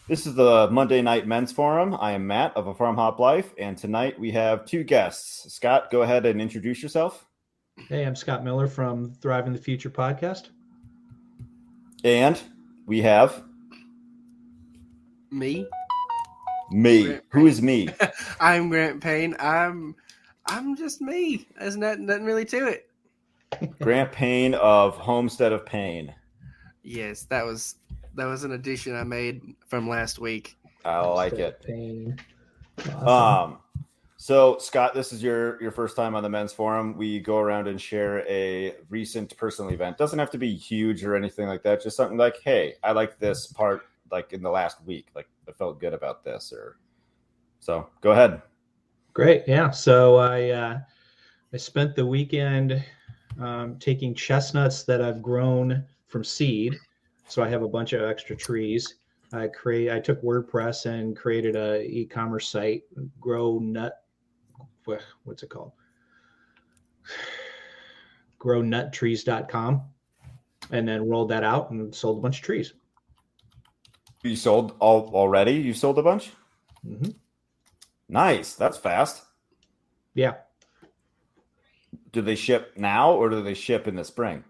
This is the Monday Night Men's Forum. I am Matt of A Farm Hop Life, and tonight we have two guests. Scott, go ahead and introduce yourself. Hey, I'm Scott Miller from Thrive in the Future podcast. And we have Me. me. Who is me? I'm Grant Payne. I'm just me. There's nothing really to it. Grant Payne of Homestead of Pain. Yes, that was an addition I made from last week. I like it. Pain. Awesome. So Scott, this is your first time on the Men's Forum. We go around and share a recent personal event. Doesn't have to be huge or anything like that. Just something like, hey, I like this part like in the last week. Like I felt good about this so go ahead. Great. Yeah. So I spent the weekend taking chestnuts that I've grown from seed. So I have a bunch of extra trees. I took WordPress and created a e-commerce site, what's it called? grownutTrees.com, and then rolled that out and sold a bunch of trees. You sold already? You sold a bunch? Mm-hmm. Nice. That's fast. Yeah. Do they ship now or do they ship in the spring?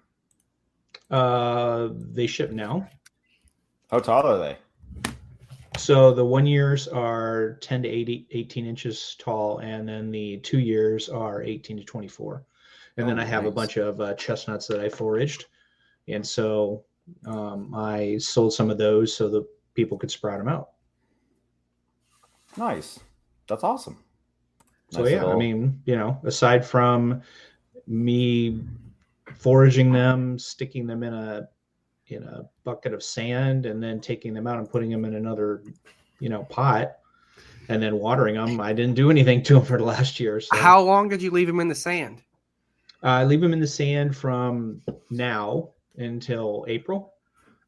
They ship now. How tall are they? So the 1 years are 10 to 18 inches tall, and then the 2 years are 18 to 24. And then I have a bunch of chestnuts that I foraged. And so I sold some of those so that people could sprout them out. Nice. That's awesome. So nice I mean, aside from me foraging them, sticking them in a bucket of sand, and then taking them out and putting them in another, pot, and then watering them, I didn't do anything to them for the last year. So. How long did you leave them in the sand? I leave them in the sand from now until April.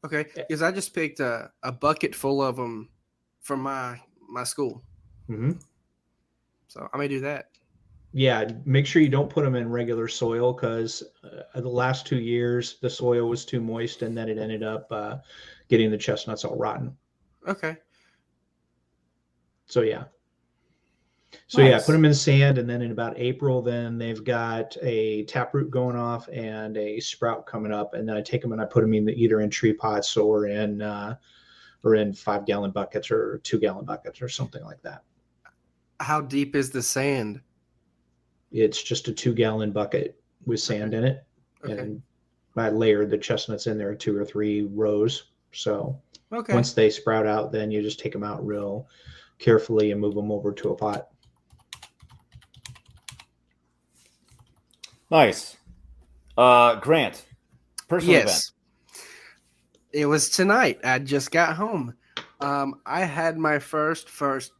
Okay, because I just picked a bucket full of them from my school. Mm-hmm. So I may do that. Yeah, make sure you don't put them in regular soil because the last 2 years the soil was too moist, and then it ended up getting the chestnuts all rotten. Okay. So yeah. Nice. Put them in sand, and then in about April, then they've got a taproot going off and a sprout coming up, and then I take them and I put them either in tree pots or in 5-gallon buckets or 2-gallon buckets or something like that. How deep is the sand? It's just a 2-gallon bucket with sand in it. Okay. And I layered the chestnuts in there 2 or 3 rows. So once they sprout out, then you just take them out real carefully and move them over to a pot. Nice. Grant, personal event. It was tonight. I just got home. I had my first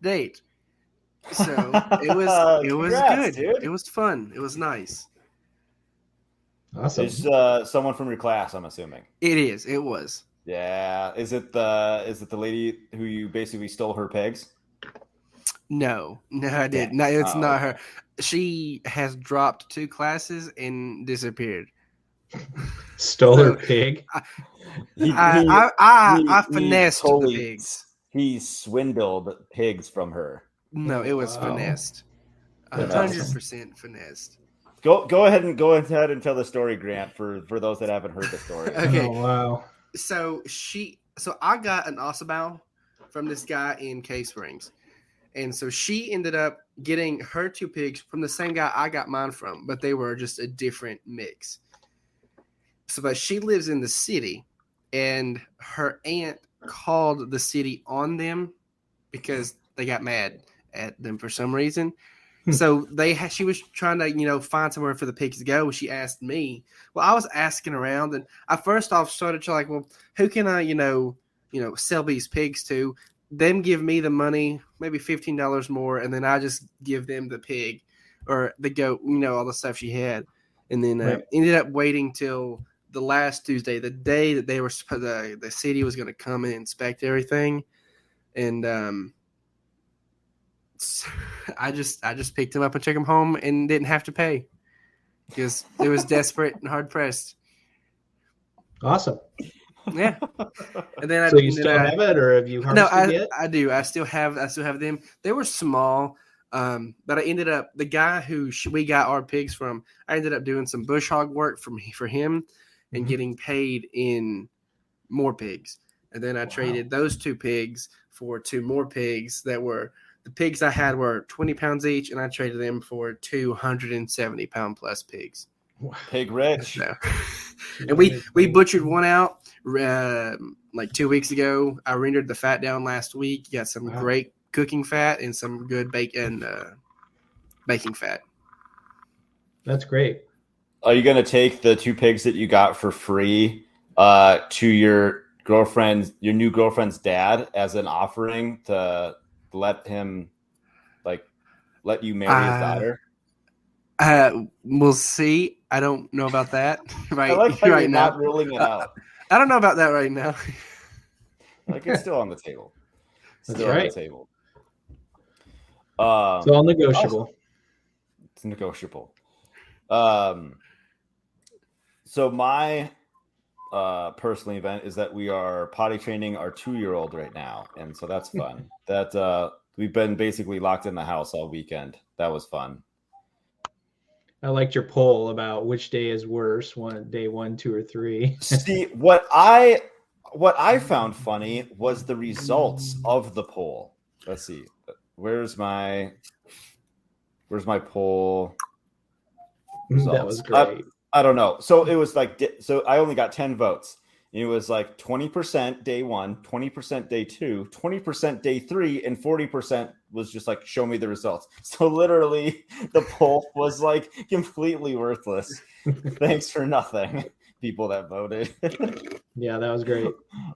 date. So it was Congrats, good. Dude. It was fun. It was nice. Awesome. Is someone from your class, I'm assuming? It was. Yeah. Is it the lady who you basically stole her pigs? No, I didn't. No, it's not her. She has dropped 2 classes and disappeared. Stole her pig. I finessed the pigs. He swindled pigs from her. No, it was finessed. 100% finessed. Go ahead and tell the story, Grant, for those that haven't heard the story. Okay. Oh, wow. So I got an Ossabaw from this guy in Cave Springs. And so she ended up getting her 2 pigs from the same guy I got mine from, but they were just a different mix. So, but she lives in the city, and her aunt called the city on them because they got mad at them for some reason. So she was trying to, find somewhere for the pigs to go. She asked me. Well, I was asking around, and I first off started to well, who can I, sell these pigs to? Them give me the money, maybe $15 more, and then I just give them the pig or the goat, all the stuff she had. And then ended up waiting till the last Tuesday, the day that they were the city was going to come and inspect everything. And I just picked him up and took him home and didn't have to pay because it was desperate and hard pressed. Awesome. Yeah. And then so you still have it, or have you harvested it? I do. I still have them. They were small, but I ended up the guy who we got our pigs from. I ended up doing some bush hog work for him, and getting paid in more pigs. And then I traded those 2 pigs for 2 more pigs that were the pigs I had were 20 pounds each, and I traded them for 270-pound plus pigs. Pig rich. So, and we butchered one out like 2 weeks ago. I rendered the fat down last week. You got some great cooking fat and some good baking fat. That's great. Are you going to take the 2 pigs that you got for free to your new girlfriend's dad as an offering to let him let you marry his daughter? We'll see. I don't know about that right, I like how right you're now. Not ruling it out. I don't know about that right now. It's still on the table. That's right. On the table. It's all negotiable. It's negotiable. So my personal event is that we are potty training our 2-year-old right now, and so that's fun. That we've been basically locked in the house all weekend. That was fun. I liked your poll about which day is worse, day 1, 2, or 3. See, what I found funny was the results of the poll. Let's see. Where's my poll results? That was great. I don't know. So it was so I only got 10 votes. It was 20% day 1, 20% day 2, 20% day 3, and 40% was just show me the results. So literally the poll was completely worthless. Thanks for nothing, people that voted. Yeah, that was great.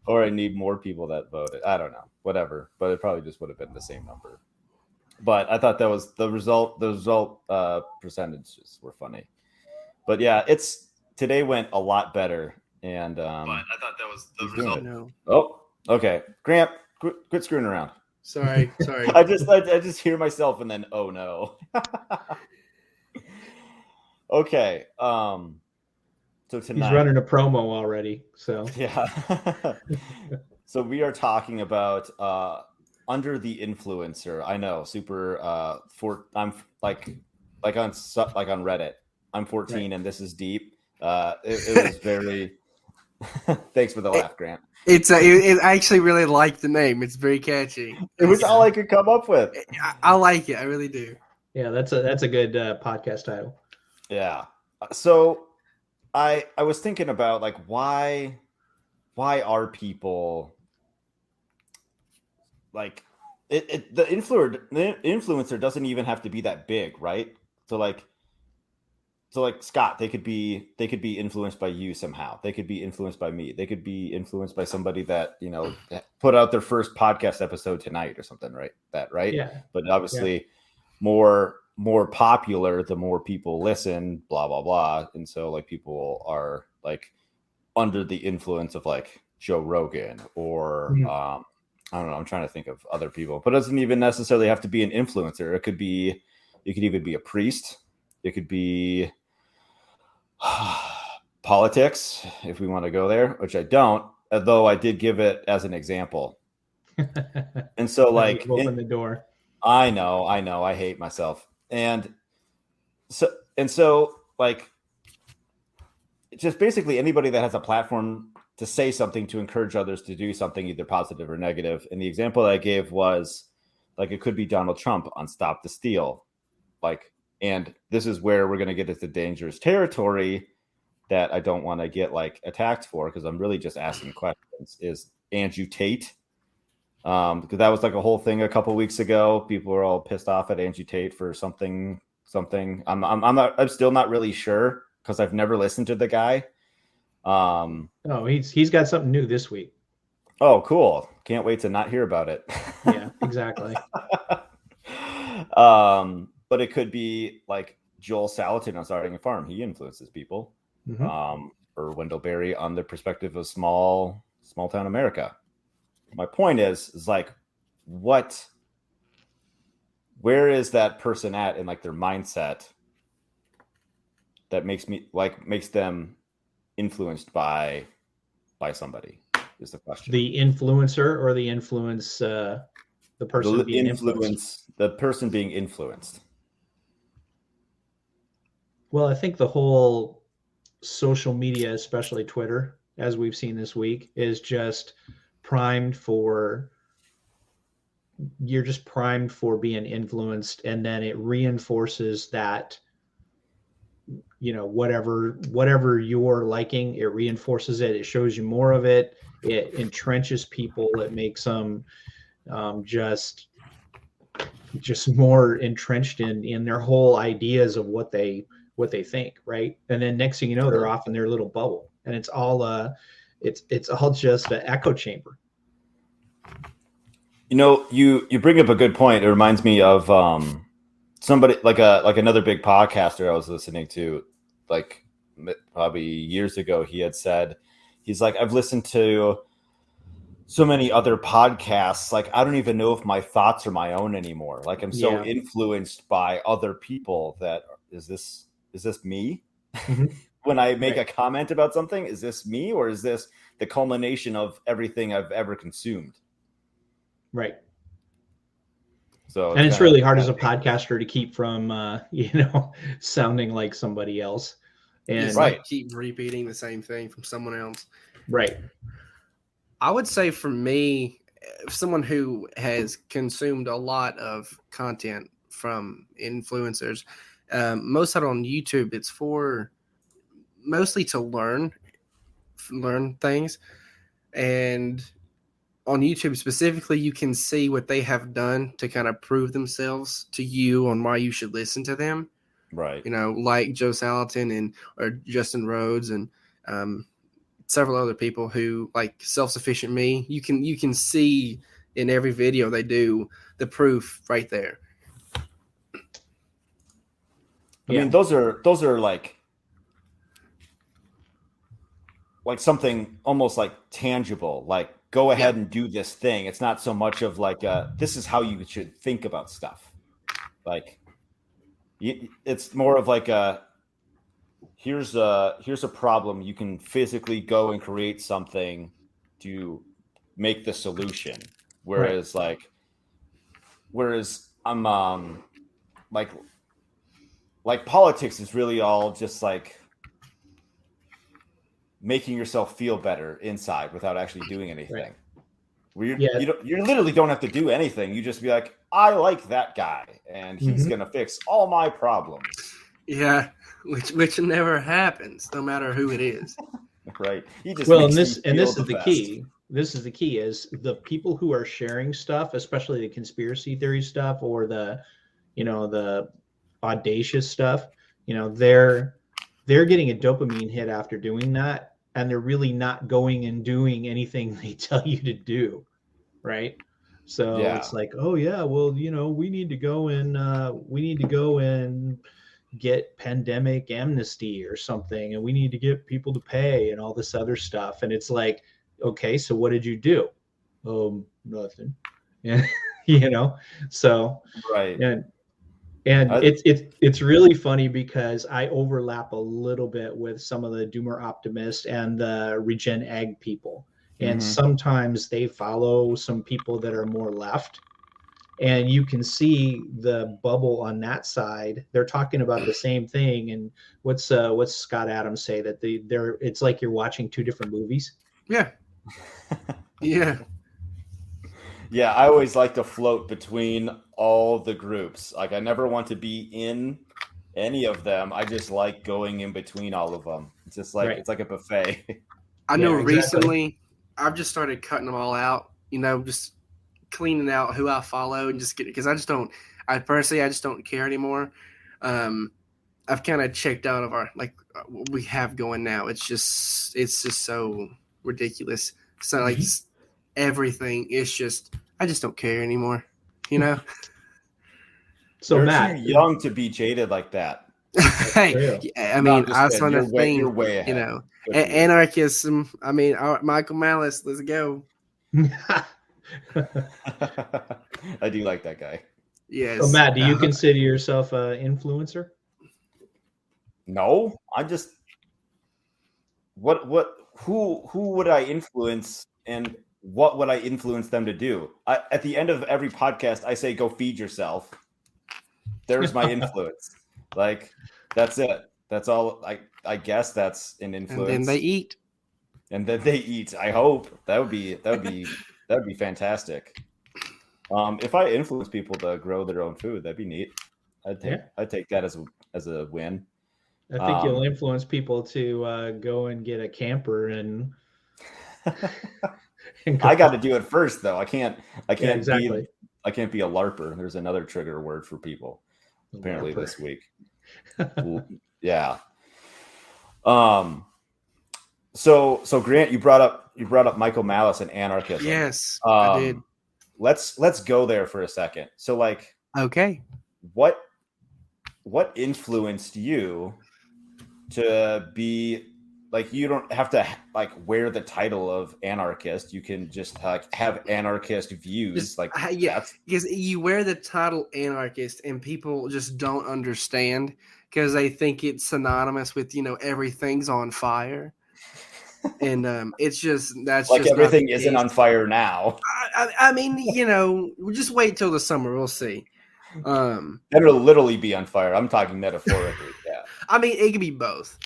Or I need more people that voted. I don't know. Whatever. But it probably just would have been the same number. But I thought that was the result percentages were funny. But yeah, today went a lot better. And but I thought that was the result. No. Oh, okay. Grant, quit screwing around. Sorry. I just hear myself and then oh no. Okay. So tonight he's running a promo already. So yeah. So we are talking about under the influencer. I know, super. I'm like on Reddit. I'm 14 right. And this is deep. It was very. Thanks for the laugh, Grant. I actually really like the name. It's very catchy. It was all I could come up with. I like it. I really do. Yeah, that's a good podcast title. Yeah. So I was thinking about why are people the influencer doesn't even have to be that big, right? So Scott, they could be influenced by you somehow. They could be influenced by me. They could be influenced by somebody that, put out their first podcast episode tonight or something, right? Right? Yeah. But obviously more popular, the more people listen, blah, blah, blah. And so people are under the influence of Joe Rogan or I don't know. I'm trying to think of other people, but it doesn't even necessarily have to be an influencer. It could even be a priest. It could be politics, if we want to go there, which I don't, although I did give it as an example. And so open the door. I know, I hate myself. And so just basically anybody that has a platform to say something to encourage others to do something either positive or negative. And the example that I gave was it could be Donald Trump on Stop the Steal. And this is where we're going to get into dangerous territory that I don't want to get attacked for, because I'm really just asking questions. Is Andrew Tate? Because that was a whole thing a couple weeks ago. People were all pissed off at Andrew Tate for something. I'm still not really sure because I've never listened to the guy. Oh, he's got something new this week. Oh, cool! Can't wait to not hear about it. Yeah, exactly. But it could be Joel Salatin on Starting a Farm. He influences people. Mm-hmm. Or Wendell Berry on the perspective of small town America. My point is where is that person at in their mindset that makes them influenced by by somebody is the question. The influencer or the influence, the person being influenced? The person being influenced. Well, I think the whole social media, especially Twitter, as we've seen this week, is just primed for, you're just primed for being influenced, and then it reinforces that, you know, whatever you're liking, it reinforces it. It shows you more of it. It entrenches people. It makes them just more entrenched in their whole ideas of what they think, right? And then next thing you know, they're off in their little bubble, and it's all it's all just an echo chamber. You know, you bring up a good point. It reminds me of somebody like another big podcaster I was listening to, like probably years ago. He had said, he's like, I've listened to so many other podcasts, like I don't even know if my thoughts are my own anymore. Like I'm so influenced by other people that is this me? Mm-hmm. When I make a comment about something, is this me, or is this the culmination of everything I've ever consumed? Right. So, and it's really hard as a podcaster to keep from, sounding like somebody else, and keep repeating the same thing from someone else. Right. I would say for me, someone who has consumed a lot of content from influencers, most of it on YouTube, it's for mostly to learn things. And on YouTube specifically, you can see what they have done to kind of prove themselves to you on why you should listen to them. Right. You know, like Joe Salatin or Justin Rhodes and several other people who, like Self-Sufficient Me. You can see in every video they do the proof right there. I mean, those are like something almost like tangible, like go ahead and do this thing. It's not so much of like this is how you should think about stuff. Like it's more of like here's a problem. You can physically go and create something to make the solution. Whereas I'm like politics is really all just like making yourself feel better inside without actually doing anything. Right. You literally don't have to do anything. You just be like, I like that guy, and he's gonna fix all my problems. Yeah, which never happens, no matter who it is. Right. And this is the key. This is the key: is the people who are sharing stuff, especially the conspiracy theory stuff or the audacious stuff. They're getting a dopamine hit after doing that, and they're really not going and doing anything they tell you to do, right? So it's like, oh yeah, well, we need to go and get pandemic amnesty or something, and we need to get people to pay and all this other stuff. And it's like, okay, so what did you do? Nothing. And so right. And it's really funny because I overlap a little bit with some of the doomer optimists and the regen ag people. And sometimes they follow some people that are more left. And you can see the bubble on that side. They're talking about the same thing. And what's Scott Adams say, that it's like you're watching two different movies. Yeah. Yeah. Yeah, I always like to float between all the groups. Like, I never want to be in any of them. I just like going in between all of them. It's just like It's like a buffet. I know recently I've just started cutting them all out, just cleaning out who I follow and just because I just don't care anymore. I've kind of checked out of our what we have going now. It's just so ridiculous. So like everything is just, I just don't care anymore, So you're Matt, too young to be jaded like that. Hey, I mean, I was trying to think, you're way ahead. Anarchism. I mean, Michael Malice. Let's go. I do like that guy. Yes. So Matt, do you consider yourself an influencer? No, I just what who would I influence and what would I influence them to do? At the end of every podcast, I say, go feed yourself. There's my influence. Like, that's it. That's all. I guess that's an influence. And then they eat. I hope that would be fantastic. If I influence people to grow their own food, that'd be neat. I'd take that as a win. I think you'll influence people to go and get a camper and I got to do it first, though. I can't exactly. I can't be a LARPer. There's another trigger word for people apparently LARPer. This week. Yeah. So Grant, you brought up Michael Malice and anarchism. Yes, I did. Let's go there for a second. So, like, okay, what influenced you to be like, you don't have to like wear the title of anarchist. You can just like have anarchist views. Because you wear the title anarchist and people just don't understand because they think it's synonymous with, everything's on fire. And that's like just everything isn't on fire now. I mean, we'll just wait till the summer. We'll see. It'll literally be on fire. I'm talking metaphorically. Yeah. I mean, it could be both.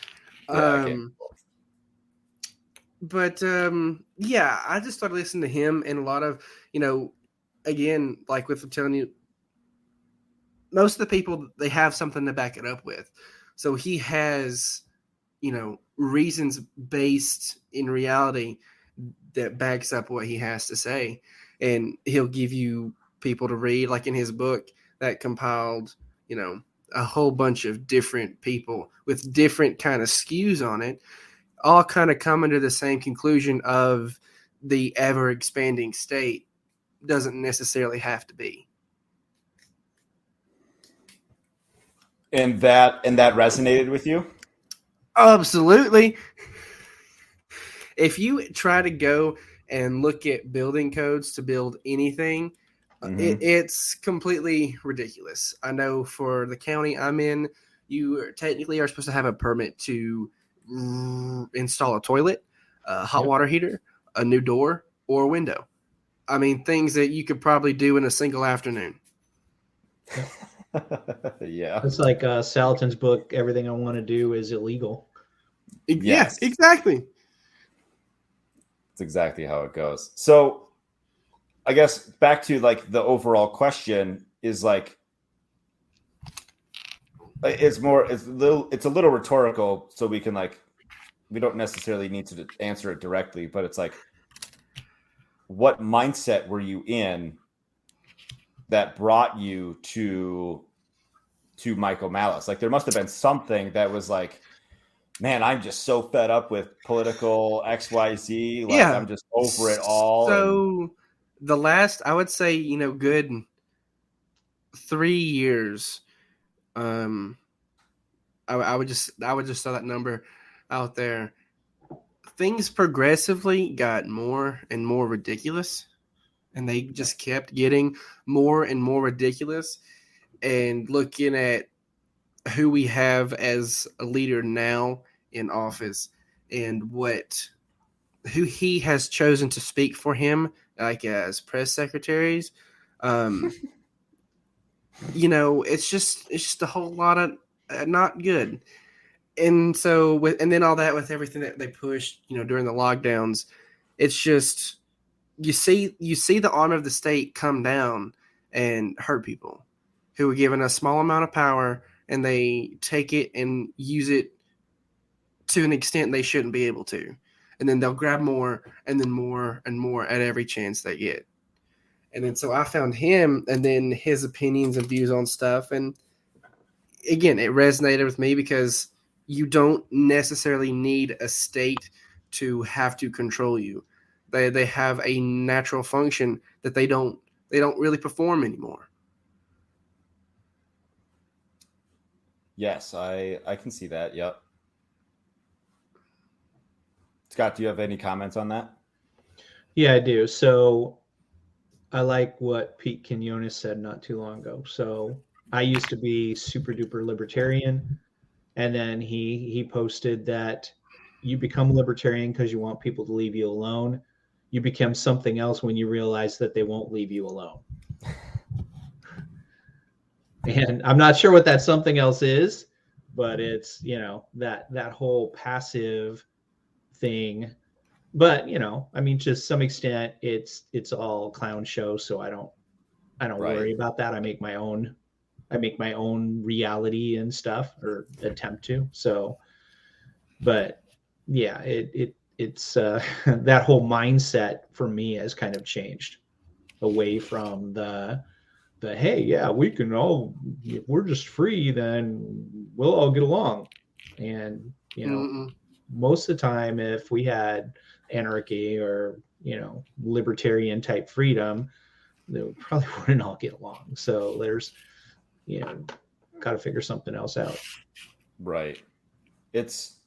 Yeah, But I just started listening to him and a lot of, again, like with telling you, most of the people, they have something to back it up with. So he has, reasons based in reality that backs up what he has to say. And he'll give you people to read, like in his book that compiled, a whole bunch of different people with different kind of skews on it, all kind of coming to the same conclusion of the ever expanding state doesn't necessarily have to be. And that resonated with you? Absolutely. If you try to go and look at building codes to build anything, it's completely ridiculous. I know for the county I'm in, you technically are supposed to have a permit to install a toilet, a hot water heater, a new door, or a window. I mean, things that you could probably do in a single afternoon. Yeah. It's like Salatin's book, Everything I Want to Do is Illegal. Yes, exactly. That's exactly how it goes. So I guess back to like the overall question is like, it's a little rhetorical, so we can we don't necessarily need to answer it directly, but it's like, what mindset were you in that brought you to Michael Malice? Like, there must have been something that was like, man, I'm just so fed up with political XYZ. Like, I'm just over it all. So the last, I would say, good 3 years, I would just throw that number out there. Things progressively got more and more ridiculous, and they just kept getting more and more ridiculous. And looking at who we have as a leader now in office and who he has chosen to speak for him, like as press secretaries, it's just a whole lot of not good. And so and then all that with everything that they pushed, during the lockdowns, it's just, you see the arm of the state come down and hurt people who were given a small amount of power, and they take it and use it to an extent they shouldn't be able to. And then they'll grab more and then more and more at every chance they get. And then so I found him and then his opinions and views on stuff. And again, it resonated with me because you don't necessarily need a state to have to control you. They have a natural function that they don't really perform anymore. Yes, I can see that. Yep. Scott, do you have any comments on that? Yeah, I do. So I like what Pete Quinones said not too long ago. So I used to be super duper libertarian. And then he posted that you become libertarian because you want people to leave you alone. You become something else when you realize that they won't leave you alone. And I'm not sure what that something else is, but it's, that whole passive thing. But, to some extent it's all clown show. So I don't worry about that. I make my own reality and stuff, or attempt to. So, but yeah, it's that whole mindset for me has kind of changed away from the hey, yeah, we can all, if we're just free, then we'll all get along. And most of the time, if we had anarchy or libertarian type freedom, they probably wouldn't all get along. So there's got to figure something else out. Right. It's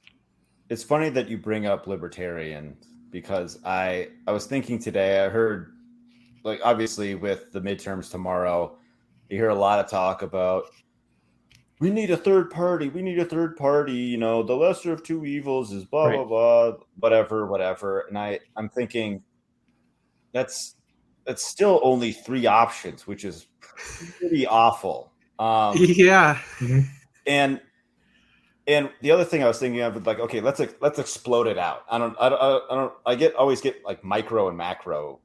funny that you bring up libertarian, because I was thinking today, I heard, like, obviously with the midterms tomorrow, you hear a lot of talk about, we need a third party. The lesser of two evils is blah, blah, blah, whatever. And I'm thinking that's still only three options, which is pretty awful. Yeah. And the other thing I was thinking of, like, okay, let's explode it out. I always get like micro and macro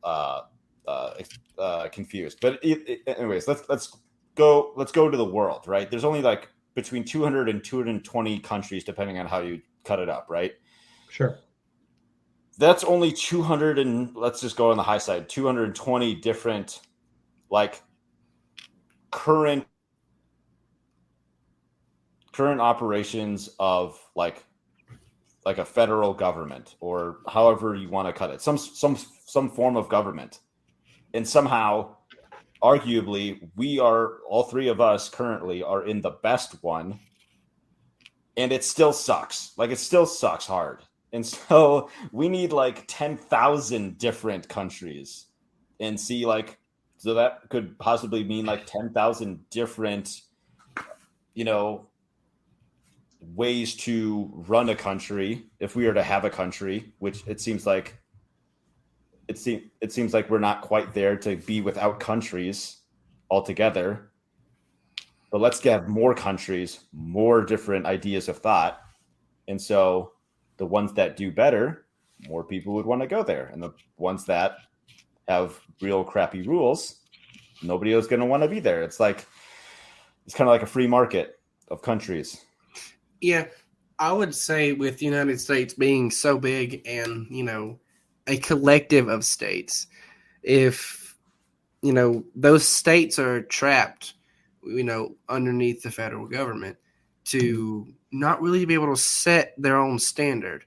confused. But anyways, let's go to the world, right? There's only like between 200 and 220 countries, depending on how you cut it up, right? Sure. That's only 200, and let's just go on the high side, 220 different, like, current operations of like a federal government, or however you want to cut it, some form of government. And somehow, arguably, all three of us currently are in the best one, and it still sucks. Like, it still sucks hard. And so we need like 10,000 different countries, and see, like, so that could possibly mean like 10,000 different, ways to run a country, if we were to have a country, which it seems like we're not quite there to be without countries altogether. But let's have more countries, more different ideas of thought. And so the ones that do better, more people would want to go there. And the ones that have real crappy rules, nobody is going to want to be there. It's kind of like a free market of countries. Yeah, I would say with the United States being so big and, a collective of states, if, those states are trapped, underneath the federal government, to not really be able to set their own standard.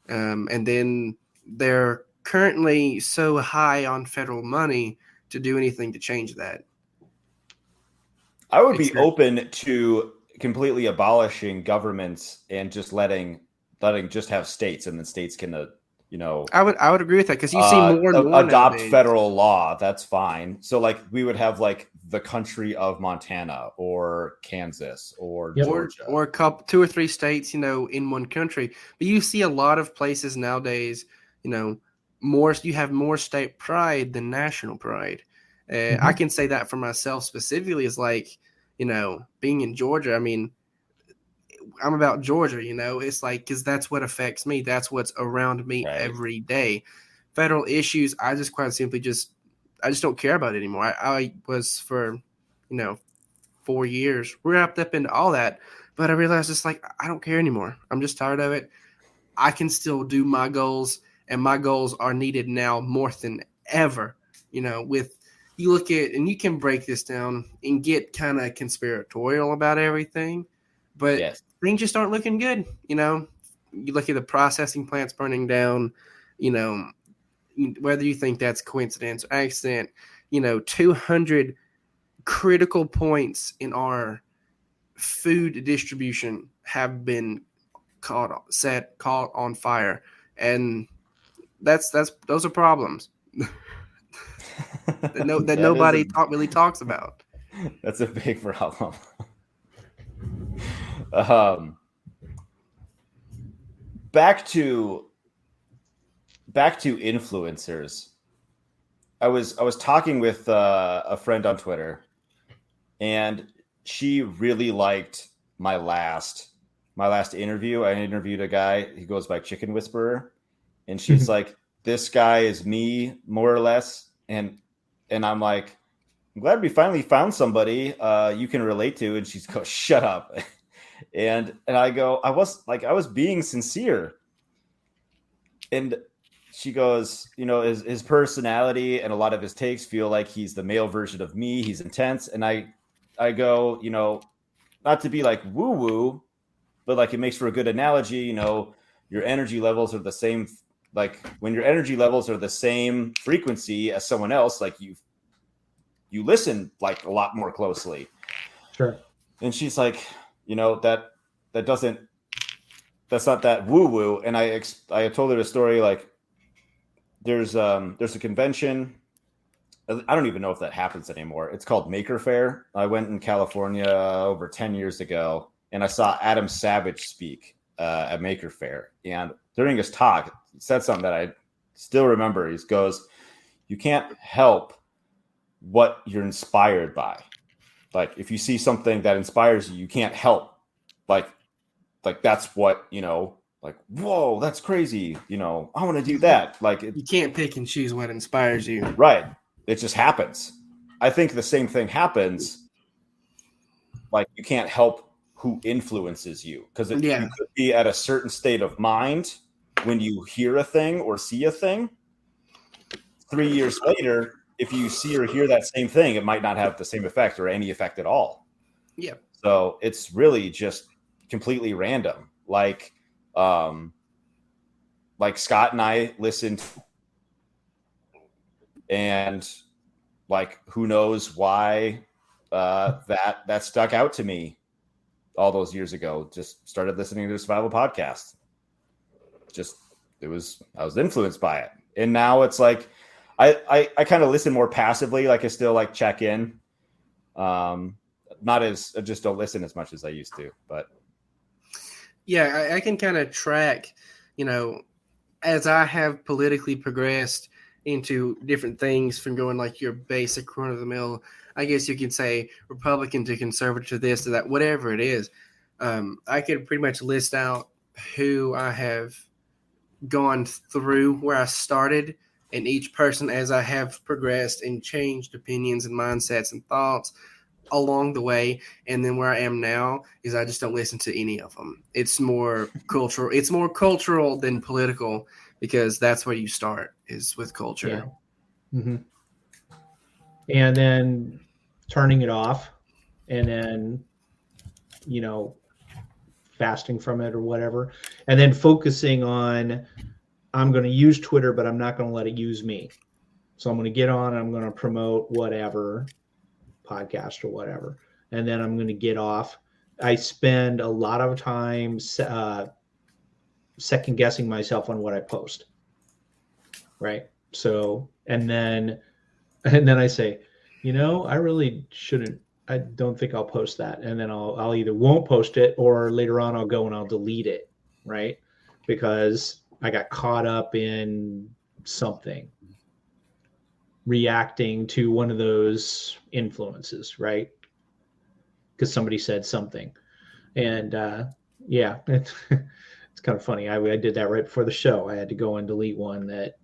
And then they're currently so high on federal money to do anything to change that. I would be open to completely abolishing governments and just letting just have states, and the states can, I would agree with that, because you see more and more adopt nowadays. Federal law. That's fine. So, like, we would have like the country of Montana or Kansas or Georgia, or two or three states, in one country. But you see a lot of places nowadays, you have more state pride than national pride. I can say that for myself specifically, is like, being in Georgia. I mean, I'm about Georgia, it's like, because that's what affects me. That's what's around me every day. Federal issues, I just quite simply I just don't care about it anymore. I was for, 4 years wrapped up into all that, but I realized it's like, I don't care anymore. I'm just tired of it. I can still do my goals, and my goals are needed now more than ever. With, you look at, and you can break this down and get kind of conspiratorial about everything, but things just aren't looking good. You look at the processing plants burning down, whether you think that's coincidence or accident, 200 critical points in our food distribution have been caught on fire. And those are problems that nobody really talks about. That's a big problem. back to influencers. I was talking with a friend on Twitter, and she really liked my last interview. I interviewed a guy. He goes by Chicken Whisperer, and she's like, "This guy is me, more or less." And I'm like, "I'm glad we finally found somebody you can relate to." And she's go, "Shut up." And I go, I was being sincere. And she goes, his personality and a lot of his takes feel like he's the male version of me. He's intense. And I go, not to be like woo woo, but like it makes for a good analogy. Your energy levels are the same. Like when your energy levels are the same frequency as someone else, like you listen like a lot more closely. Sure. And she's like, that's not that woo woo. And I told her the story. Like there's a convention. I don't even know if that happens anymore. It's called Maker Faire. I went in California over 10 years ago, and I saw Adam Savage speak at Maker Faire. And during his talk, he said something that I still remember. He goes, "You can't help what you're inspired by. Like if you see something that inspires you, you can't help. Like that's what, like, whoa, that's crazy. I want to do that." Like you can't pick and choose what inspires you. Right. It just happens. I think the same thing happens. Like you can't help who influences you, because you could be at a certain state of mind when you hear a thing or see a thing. 3 years later, if you see or hear that same thing, it might not have the same effect or any effect at all. Yeah. So it's really just completely random. Like Scott and I listened, and like who knows why that stuck out to me all those years ago. Just started listening to the Survival Podcast. I was influenced by it, and now it's like I kind of listen more passively. Like I still like check in, I just don't listen as much as I used to. But yeah, I can kind of track, as I have politically progressed into different things, from going like your basic run of the mill, I guess you can say Republican to conservative to this to that, whatever it is. I could pretty much list out who I have gone through where I started, and each person as I have progressed and changed opinions and mindsets and thoughts along the way. And then where I am now is I just don't listen to any of them. It's more cultural. It's more cultural than political, because that's where you start, is with culture. Yeah. Mm-hmm. And then turning it off, and then, fasting from it or whatever. And then focusing on, I'm going to use Twitter, but I'm not going to let it use me. So I'm going to get on, I'm going to promote whatever podcast or whatever. And then I'm going to get off. I spend a lot of time second guessing myself on what I post. Right. So, and then I say, I really shouldn't, I don't think I'll post that. And then I'll either won't post it, or later on I'll go and I'll delete it. Right. Because I got caught up in something, reacting to one of those influences. Right. Because somebody said something. And it's kind of funny. I did that right before the show. I had to go and delete one that,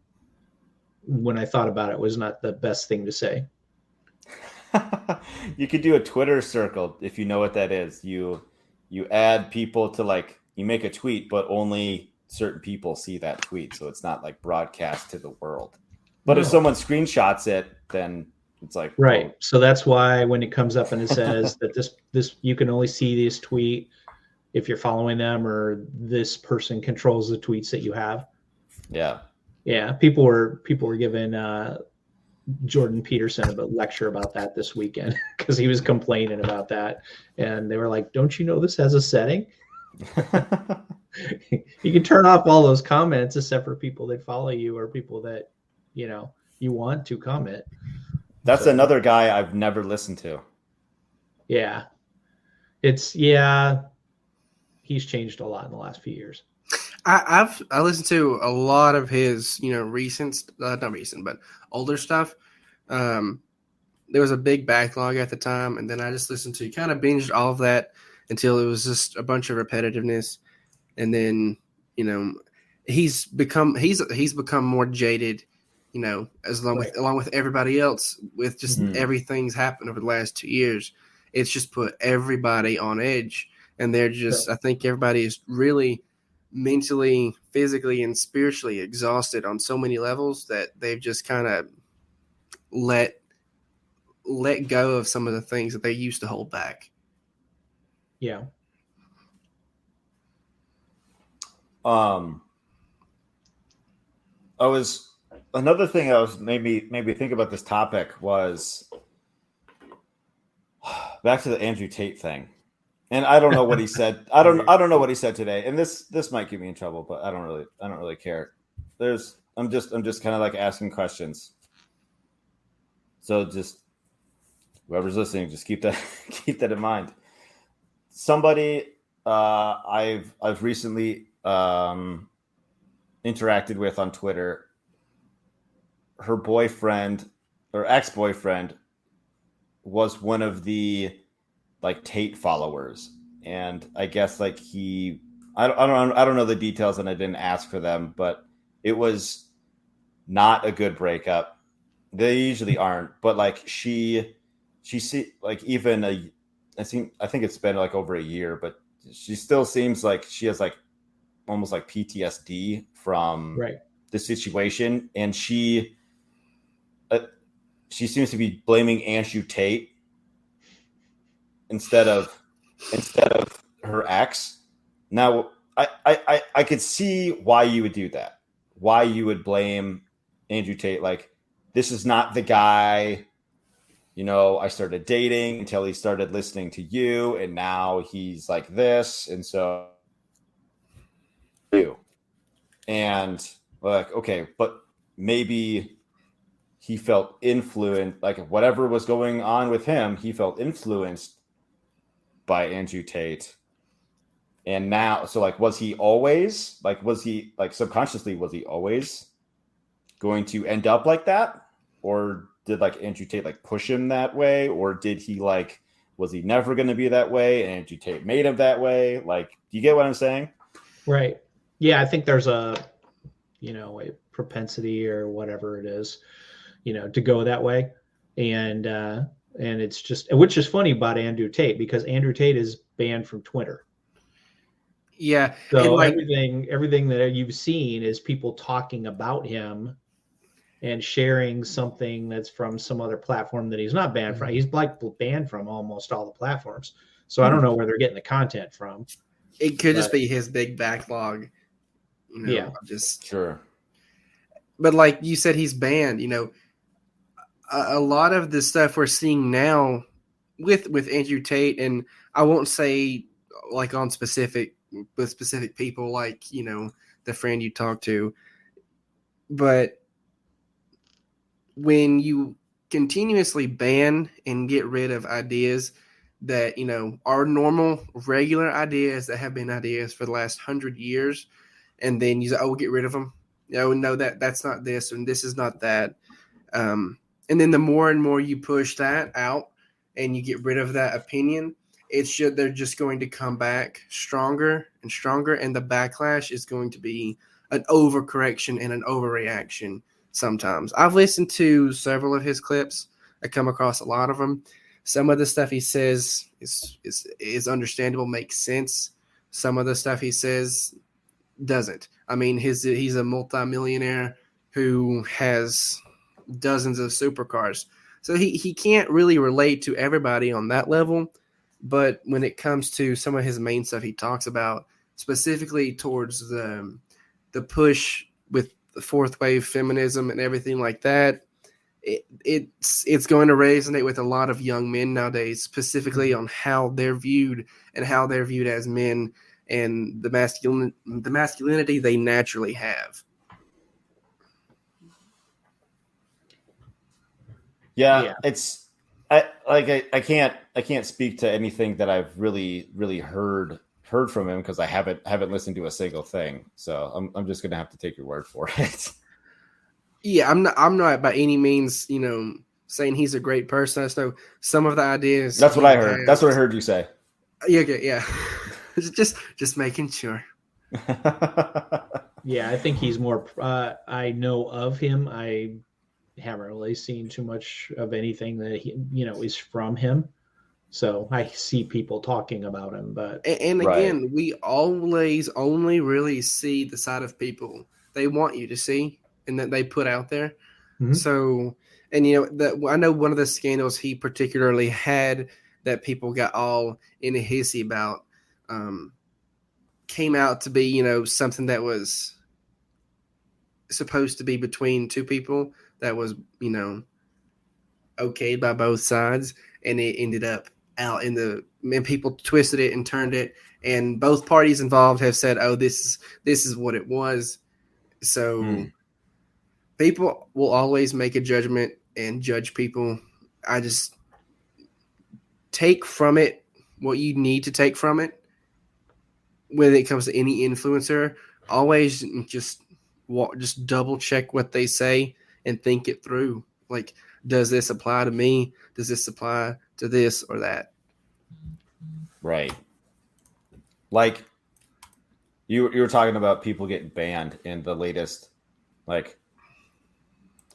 when I thought about it, was not the best thing to say. You could do a Twitter circle, if you know what that is. You add people to, like, you make a tweet, but only certain people see that tweet, so it's not like broadcast to the world. But if someone screenshots it, then it's like, right. So that's why when it comes up and it says that this you can only see this tweet if you're following them, or this person controls the tweets that you have. Yeah. Yeah, people were giving Jordan Peterson a lecture about that this weekend, because he was complaining about that, and they were like, "Don't you know this has a setting? You can turn off all those comments except for people that follow you or people that you want to comment." That's another guy I've never listened to. Yeah, he's changed a lot in the last few years. I listened to a lot of his, not recent, but older stuff. There was a big backlog at the time, and then I just listened to kind of binged all of that until it was just a bunch of repetitiveness, and then he's become more jaded, along with everybody else, with just everything's happened over the last 2 years. It's just put everybody on edge, and they're just I think everybody is really mentally, physically, and spiritually exhausted on so many levels that they've just kind of let go of some of the things that they used to hold back. Yeah. Another thing I was maybe think about this topic was back to the Andrew Tate thing. And I don't know what he said. I don't know what he said today. And this might get me in trouble, but I don't really care. I'm just kind of like asking questions. So just whoever's listening, just keep that in mind. Somebody I've recently interacted with on Twitter, her boyfriend or ex-boyfriend was one of the like Tate followers, and I guess like I don't know the details, and I didn't ask for them, but it was not a good breakup. They usually aren't, but like she see like even I think it's been like over a year, but she still seems like she has like almost like PTSD from the situation, and she seems to be blaming Andrew Tate instead of her ex. Now, I could see why you would do that. Why you would blame Andrew Tate. Like, this is not the guy, I started dating until he started listening to you, and now he's like this, and so you. And like, okay, but maybe he felt influenced, like whatever was going on with him, he felt influenced by Andrew Tate. And now, so like, was he subconsciously, was he always going to end up like that? Or did like Andrew Tate like push him that way? Or did he was he never going to be that way? And Andrew Tate made him that way? Like, do you get what I'm saying? Right. Yeah. I think there's a propensity or whatever it is, to go that way. And it's just, which is funny about Andrew Tate, because Andrew Tate is banned from Twitter. Yeah. So everything that you've seen is people talking about him and sharing something that's from some other platform that he's not banned from. He's like banned from almost all the platforms. So I don't know where they're getting the content from. It could just be his big backlog. Yeah. Just sure. But like you said, he's banned. A lot of the stuff we're seeing now with Andrew Tate, and I won't say like with specific people, like the friend you talk to, but when you continuously ban and get rid of ideas that are normal, regular ideas that have been ideas for the last 100 years, and then you say, "Oh, we'll get rid of them." No, that's not this, and this is not that. And then the more and more you push that out, and you get rid of that opinion, they're just going to come back stronger and stronger, and the backlash is going to be an overcorrection and an overreaction. Sometimes I've listened to several of his clips. I come across a lot of them. Some of the stuff he says is understandable, makes sense. Some of the stuff he says doesn't. I mean, he's a multimillionaire who has dozens of supercars, so he can't really relate to everybody on that level. But when it comes to some of his main stuff he talks about, specifically towards the push with the fourth wave feminism and everything like that, it's going to resonate with a lot of young men nowadays, specifically on how they're viewed as men and the masculinity they naturally have. Yeah. I can't speak to anything that I've really heard heard from him because I haven't listened to a single thing. So I'm just gonna have to take your word for it. Yeah, I'm not by any means, saying he's a great person. I just know some of the ideas. That's what I heard. That's what I heard you say. Yeah, okay, yeah. just making sure. Yeah, I think he's more. I know of him. I haven't really seen too much of anything that he, is from him. So I see people talking about him, but and again, we always only really see the side of people they want you to see and that they put out there. Mm-hmm. So, and I know one of the scandals he particularly had that people got all in a hissy about came out to be something that was supposed to be between two people that was okayed by both sides, and it ended up out and people twisted it and turned it, and both parties involved have said, oh, this is what it was. So people will always make a judgment and judge people. I just take from it what you need to take from it. When it comes to any influencer, always just double check what they say and think it through. Like, does this apply to me? Does this apply to this or that? Right. Like you were talking about people getting banned, and the latest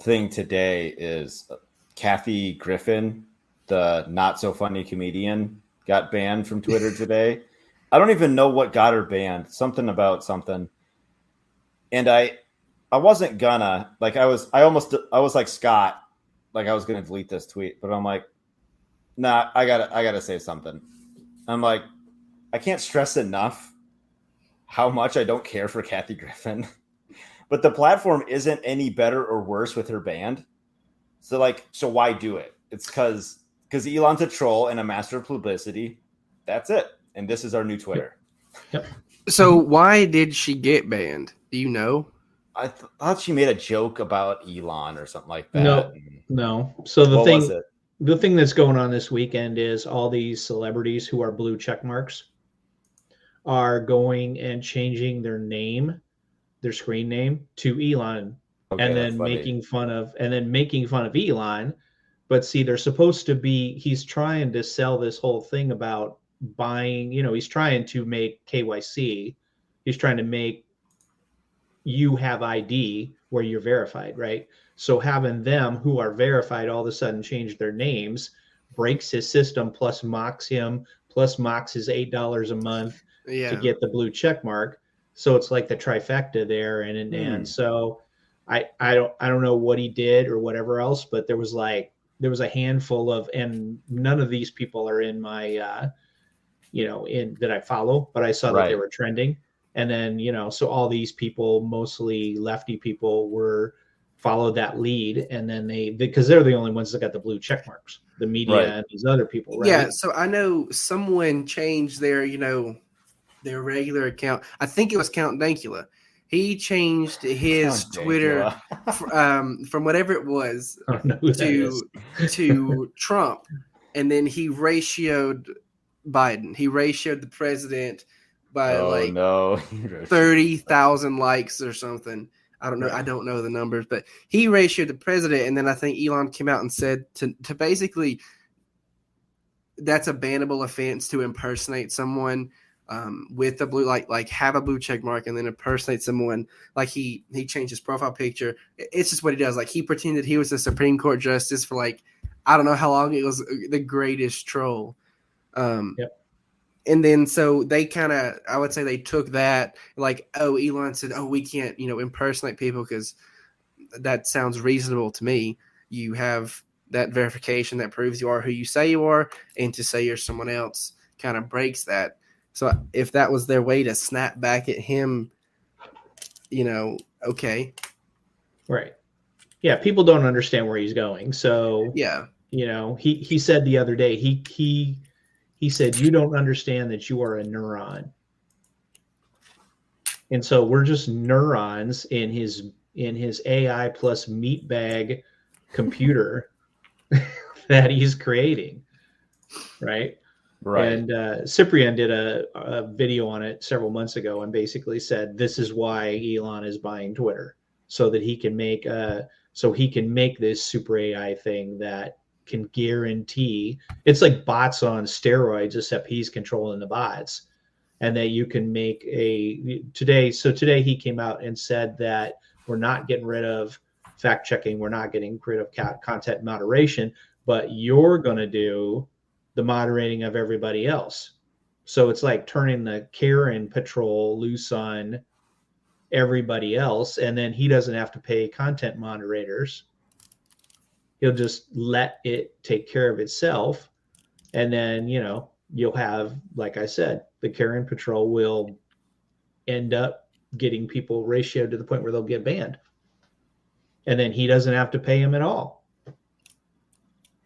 thing today is Kathy Griffin, the not so funny comedian, got banned from Twitter today. I don't even know what got her banned. Something about something. And I wasn't gonna I was like Scott, I was gonna delete this tweet, but I'm like, nah, I gotta say something. I'm like, I can't stress enough how much I don't care for Kathy Griffin. But the platform isn't any better or worse with her banned. So why do it? It's because Elon's a troll and a master of publicity. That's it. And this is our new Twitter. Yep. So why did she get banned? Do you know? I thought she made a joke about Elon or something like that. No. So the thing that's going on this weekend is all these celebrities who are blue check marks are going and changing their screen name to Elon, and then making fun of Elon. But see, they're supposed to be. He's trying to sell this whole thing about buying. He's trying to make KYC. He's trying to make you have ID where you're verified, right? So having them who are verified all of a sudden change their names breaks his system, plus mocks him, plus mocks his $8 a month to get the blue check mark. So it's like the trifecta there, and so I don't know what he did or whatever else, but there was a handful of, and none of these people are in my in that I follow, but I saw that they were trending. And then, so all these people, mostly lefty people, followed that lead. And then because they're the only ones that got the blue check marks, the media and these other people, right? Yeah. So I know someone changed their, their regular account. I think it was Count Dankula. He changed his Twitter from whatever it was to Trump. And then he ratioed Biden. He ratioed the president by 30,000 likes or something. I don't know. I don't know the numbers, but he ratioed the president. And then I think Elon came out and said to basically that's a bannable offense to impersonate someone with the blue, like have a blue check mark and then impersonate someone. Like he changed his profile picture. It's just what he does. Like he pretended he was a Supreme Court justice for I don't know how long. It was the greatest troll. And then so they I would say they took that Elon said, oh, we can't, impersonate people because that sounds reasonable to me. You have that verification that proves you are who you say you are, and to say you're someone else kind of breaks that. So if that was their way to snap back at him, okay. Right. Yeah. People don't understand where he's going. So, yeah, he said the other day, he said, you don't understand that you are a neuron. And so we're just neurons in his AI plus meatbag computer that he's creating. Right. Right. And Cyprian did a video on it several months ago and basically said this is why Elon is buying Twitter, so that he can make this super AI thing that can guarantee, it's like bots on steroids, except he's controlling the bots, and that you can make today he came out and said that we're not getting rid of fact checking, we're not getting rid of content moderation, but you're going to do the moderating of everybody else. So it's like turning the Karen patrol loose on everybody else, and then he doesn't have to pay content moderators. He'll just let it take care of itself. And then, you'll have, like I said, the Karen patrol will end up getting people ratioed to the point where they'll get banned. And then he doesn't have to pay them at all.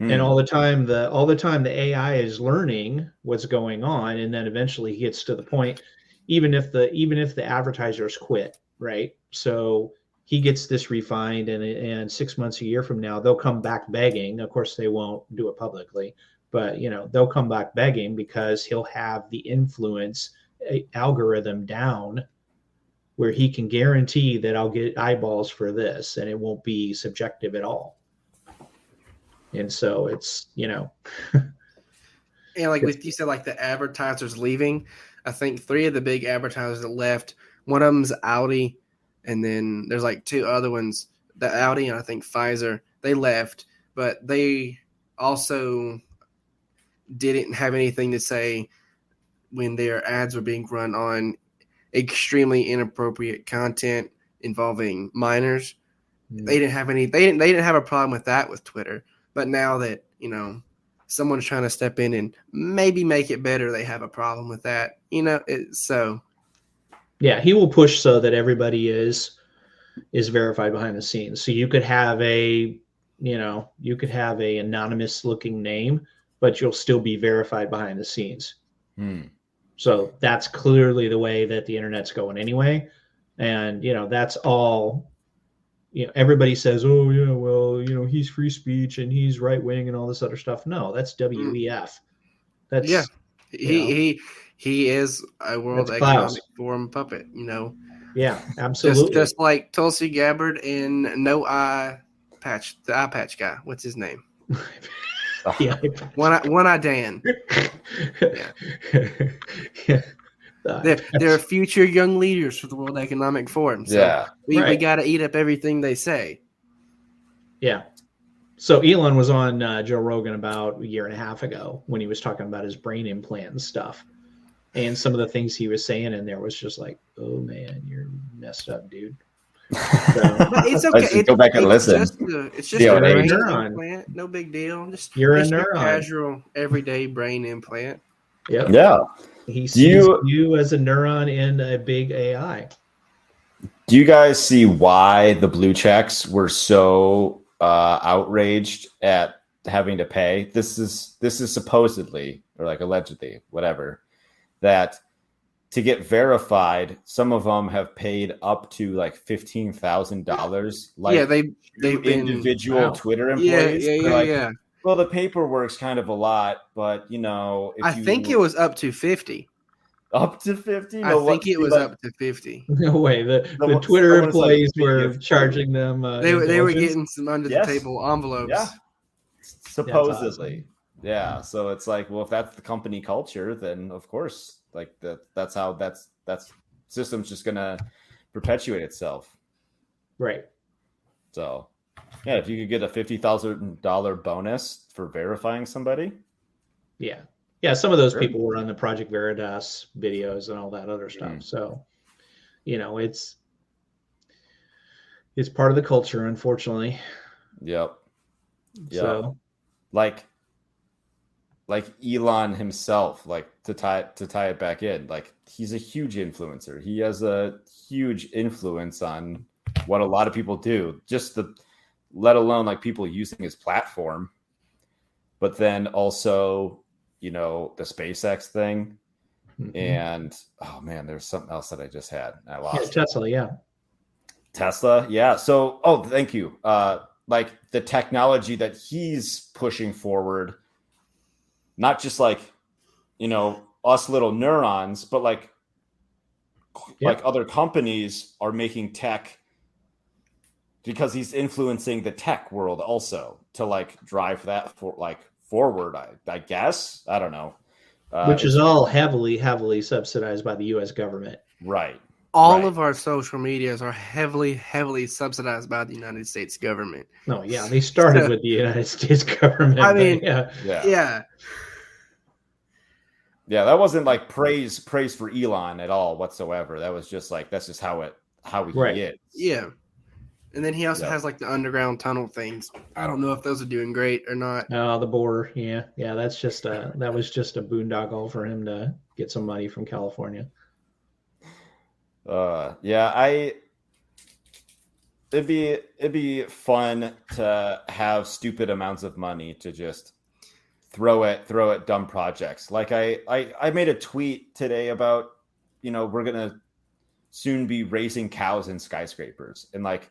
And all the time the AI is learning what's going on, and then eventually he gets to the point, even if the advertisers quit, right? So he gets this refined, and 6 months, a year from now, they'll come back begging. Of course, they won't do it publicly, but they'll come back begging because he'll have the influence algorithm down where he can guarantee that I'll get eyeballs for this, and it won't be subjective at all. And so it's, and like with you said, like the advertisers leaving, I think 3 of the big advertisers that left, one of them's Audi, and then there's like 2 other ones, the Audi and I think Pfizer, they left, but they also didn't have anything to say when their ads were being run on extremely inappropriate content involving minors. They didn't have a problem with that with Twitter. But now that, someone's trying to step in and maybe make it better, they have a problem with that. Yeah, he will push so that everybody is verified behind the scenes. So you could have a anonymous looking name, but you'll still be verified behind the scenes. So that's clearly the way that the internet's going anyway. And, that's all. Everybody says, oh, yeah, well, he's free speech and he's right wing and all this other stuff. No, that's WEF. That's he is a World Economic Forum puppet. Yeah, absolutely. Just like Tulsi Gabbard and the eye patch guy. What's his name? Yeah, One Eye Dan. Yeah. They're future young leaders for the World Economic Forum. So we got to eat up everything they say. Yeah. So Elon was on Joe Rogan about a year and a half ago when he was talking about his brain implant and stuff. And some of the things he was saying in there was just like, oh, man, you're messed up, dude. So, but it's okay. Go back and listen. It's just a brain implant. No big deal. You're a neuron. Your casual, everyday brain implant. Yep. Yeah. He sees you as a neuron in a big AI. Do you guys see why the blue checks were so outraged at having to pay? This is supposedly, or like allegedly, whatever, that to get verified, some of them have paid up to like $15,000. Like they've been individual Twitter employees. Yeah. Well, the paperwork's kind of a lot, but I think it was up to 50. Up to 50? I think it was up to 50. No way. The Twitter employees were charging them. They were getting some under the table envelopes. Yeah. Supposedly. Yeah. So it's like, well, if that's the company culture, then of course, like that's how that's system's just gonna perpetuate itself. Right. So yeah, if you could get a $50,000 bonus for verifying somebody. Yeah. Yeah, some of those people were on the Project Veritas videos and all that other stuff. So, it's part of the culture, unfortunately. Yep. So, like Elon himself, like to tie it back in, like he's a huge influencer. He has a huge influence on what a lot of people do. Let alone like people using his platform, but then also, the SpaceX thing. And oh man, there's something else that I just had. I lost Tesla. Yeah. So, thank you. Like the technology that he's pushing forward, not just like us little neurons, but like other companies are making tech because he's influencing the tech world also to like drive that forward. I guess. I don't know. Which is all heavily subsidized by the U.S. government. Right. All of our social medias are heavily subsidized by the United States government. No, yeah, they started with the United States government. I mean, yeah. That wasn't like praise for Elon at all whatsoever. That was just like that's just how he is. Yeah. And then he also has like the underground tunnel things. I don't know if those are doing great or not. Oh, the bore, yeah. That was just a boondoggle for him to get some money from California. It'd be fun to have stupid amounts of money to just throw at dumb projects. Like I made a tweet today about, we're gonna soon be raising cows in skyscrapers, and like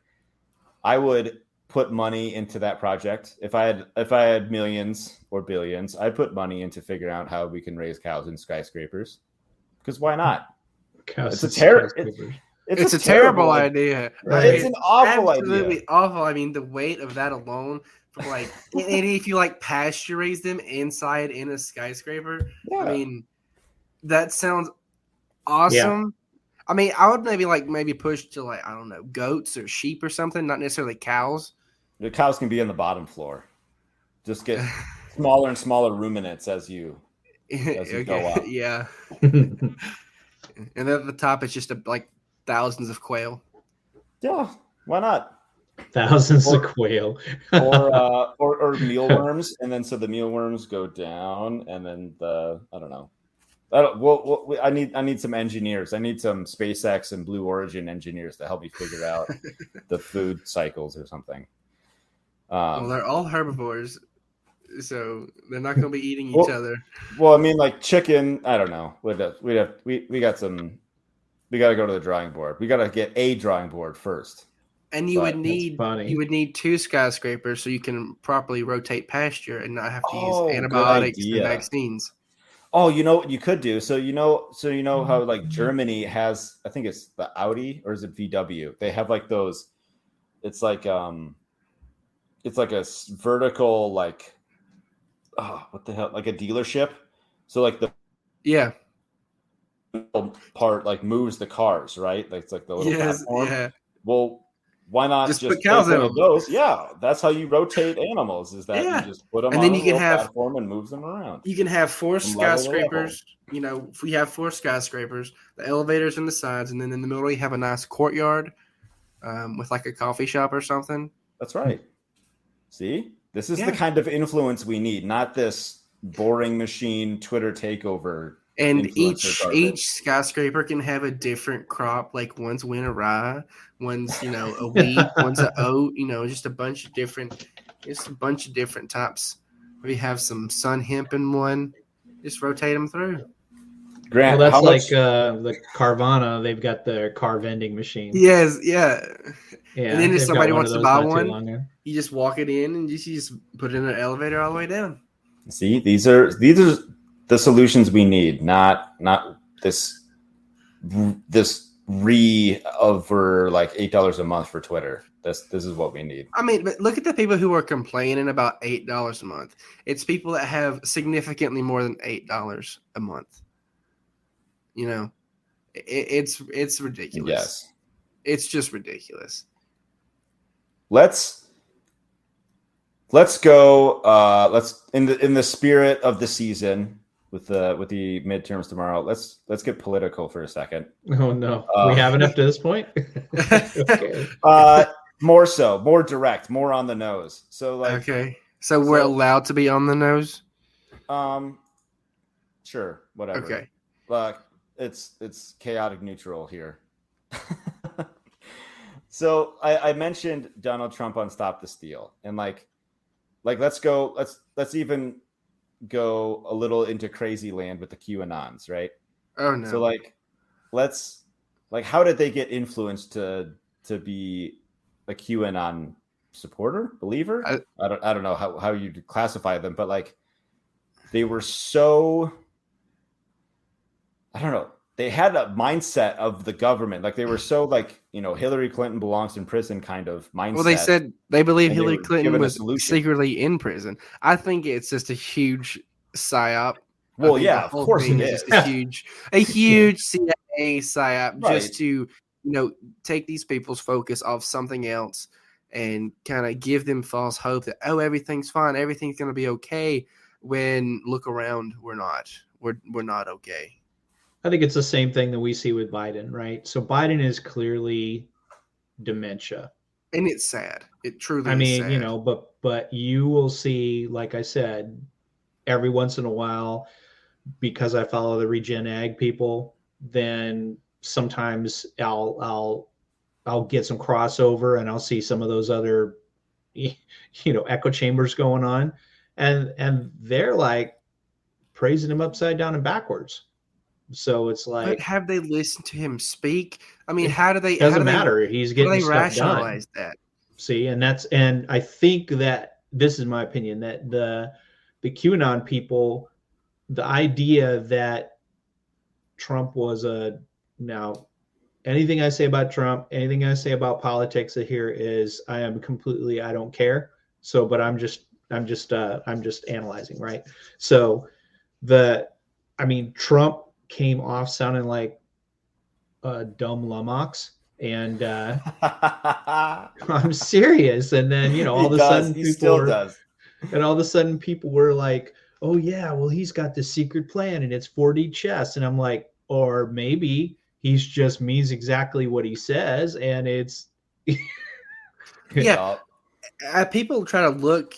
I would put money into that project if I had millions or billions. I'd put money into figuring out how we can raise cows in skyscrapers, because why not? It's a terrible idea. Right? It's an awful idea. Absolutely awful. I mean, the weight of that alone, like, and if you like pasture raise them inside in a skyscraper, I mean, that sounds awesome. Yeah. I mean, I would maybe push to like, I don't know, goats or sheep or something, not necessarily cows. The cows can be on the bottom floor. Just get smaller and smaller ruminants as you go up. Yeah. And then at the top, it's just like thousands of quail. Yeah, why not? Thousands of quail. or mealworms, and then so the mealworms go down, and then I don't know. I need some engineers. I need some SpaceX and Blue Origin engineers to help me figure out the food cycles or something. Well, they're all herbivores, so they're not going to be eating each other. Well, I mean, like chicken. I don't know. We got some. We got to go to the drawing board. We got to get a drawing board first. And you would need 2 skyscrapers so you can properly rotate pasture and not have to use antibiotics and vaccines. Oh, you know what you could do? So you know how like Germany has, I think it's the Audi, or is it VW? They have like those. It's like a vertical, like, what the hell, like a dealership. So like the part like moves the cars, right? Like it's like the little platform. Yeah. Well, why not just put cows in those? Yeah, that's how you rotate animals. Is that you just put them and on then you can have platform and moves them around. You can have 4 skyscrapers. If we have 4 skyscrapers, the elevators in the sides, and then in the middle you have a nice courtyard with like a coffee shop or something. That's right. See, this is the kind of influence we need, not this boring machine Twitter takeover. And each skyscraper can have a different crop. Like one's winter rye, one's a wheat, one's an oat. Just a bunch of different types. We have some sun hemp in one. Just rotate them through. Grant, well, that's like the Carvana. They've got the car vending machine. Yes, yeah. And then if somebody wants to buy one, you just walk it in and you just put it in an elevator all the way down. See, these are the solutions we need, not this over like $8 a month for Twitter. This is what we need. I mean, but look at the people who are complaining about $8 a month. It's people that have significantly more than $8 a month. It's ridiculous. Yes, it's just ridiculous. Let's go. Let's in the spirit of the season. With the midterms tomorrow, let's get political for a second. Oh no, we haven't up to this point. Okay. More direct, more on the nose. So we're allowed to be on the nose. Sure, whatever. Okay, but it's chaotic neutral here. So I mentioned Donald Trump on Stop the Steal, and like let's even go a little into crazy land with the QAnons, right? Oh no. So how did they get influenced to be a QAnon supporter, believer? I don't know how you classify them, but like they were so I don't know. They had a mindset of the government. Like they were so like, Hillary Clinton belongs in prison kind of mindset. Well, they said they believe Hillary Clinton was solution. secretly in prison. I think it's just a huge psyop. Well, yeah, of course it is. Just a huge CIA psyop, Right. just to, take these people's focus off something else and kind of give them false hope that, oh, everything's fine, everything's going to be okay. When look around, we're not. We're not okay. I think it's the same thing that we see with Biden, right? So Biden is clearly dementia. And it's sad. It truly is sad. But you will see, like I said, every once in a while, because I follow the regen ag people, then sometimes I'll get some crossover and I'll see some of those other, echo chambers going on. And they're like praising him upside down and backwards. So it's like, but have they listened to him speak? I mean, how do they? Doesn't matter. He's getting stuff rationalize done. That. See, and I think that this is my opinion, that the QAnon people, the idea that Trump was now anything I say about Trump, anything I say about politics here is I don't care. So, but I'm just analyzing, right? So Trump came off sounding like dumb lummox, and I'm serious. And then all of a sudden people were like, oh yeah, well he's got this secret plan and it's 4D chess, and I'm like, or maybe he's just means exactly what he says, and it's yeah. People try to look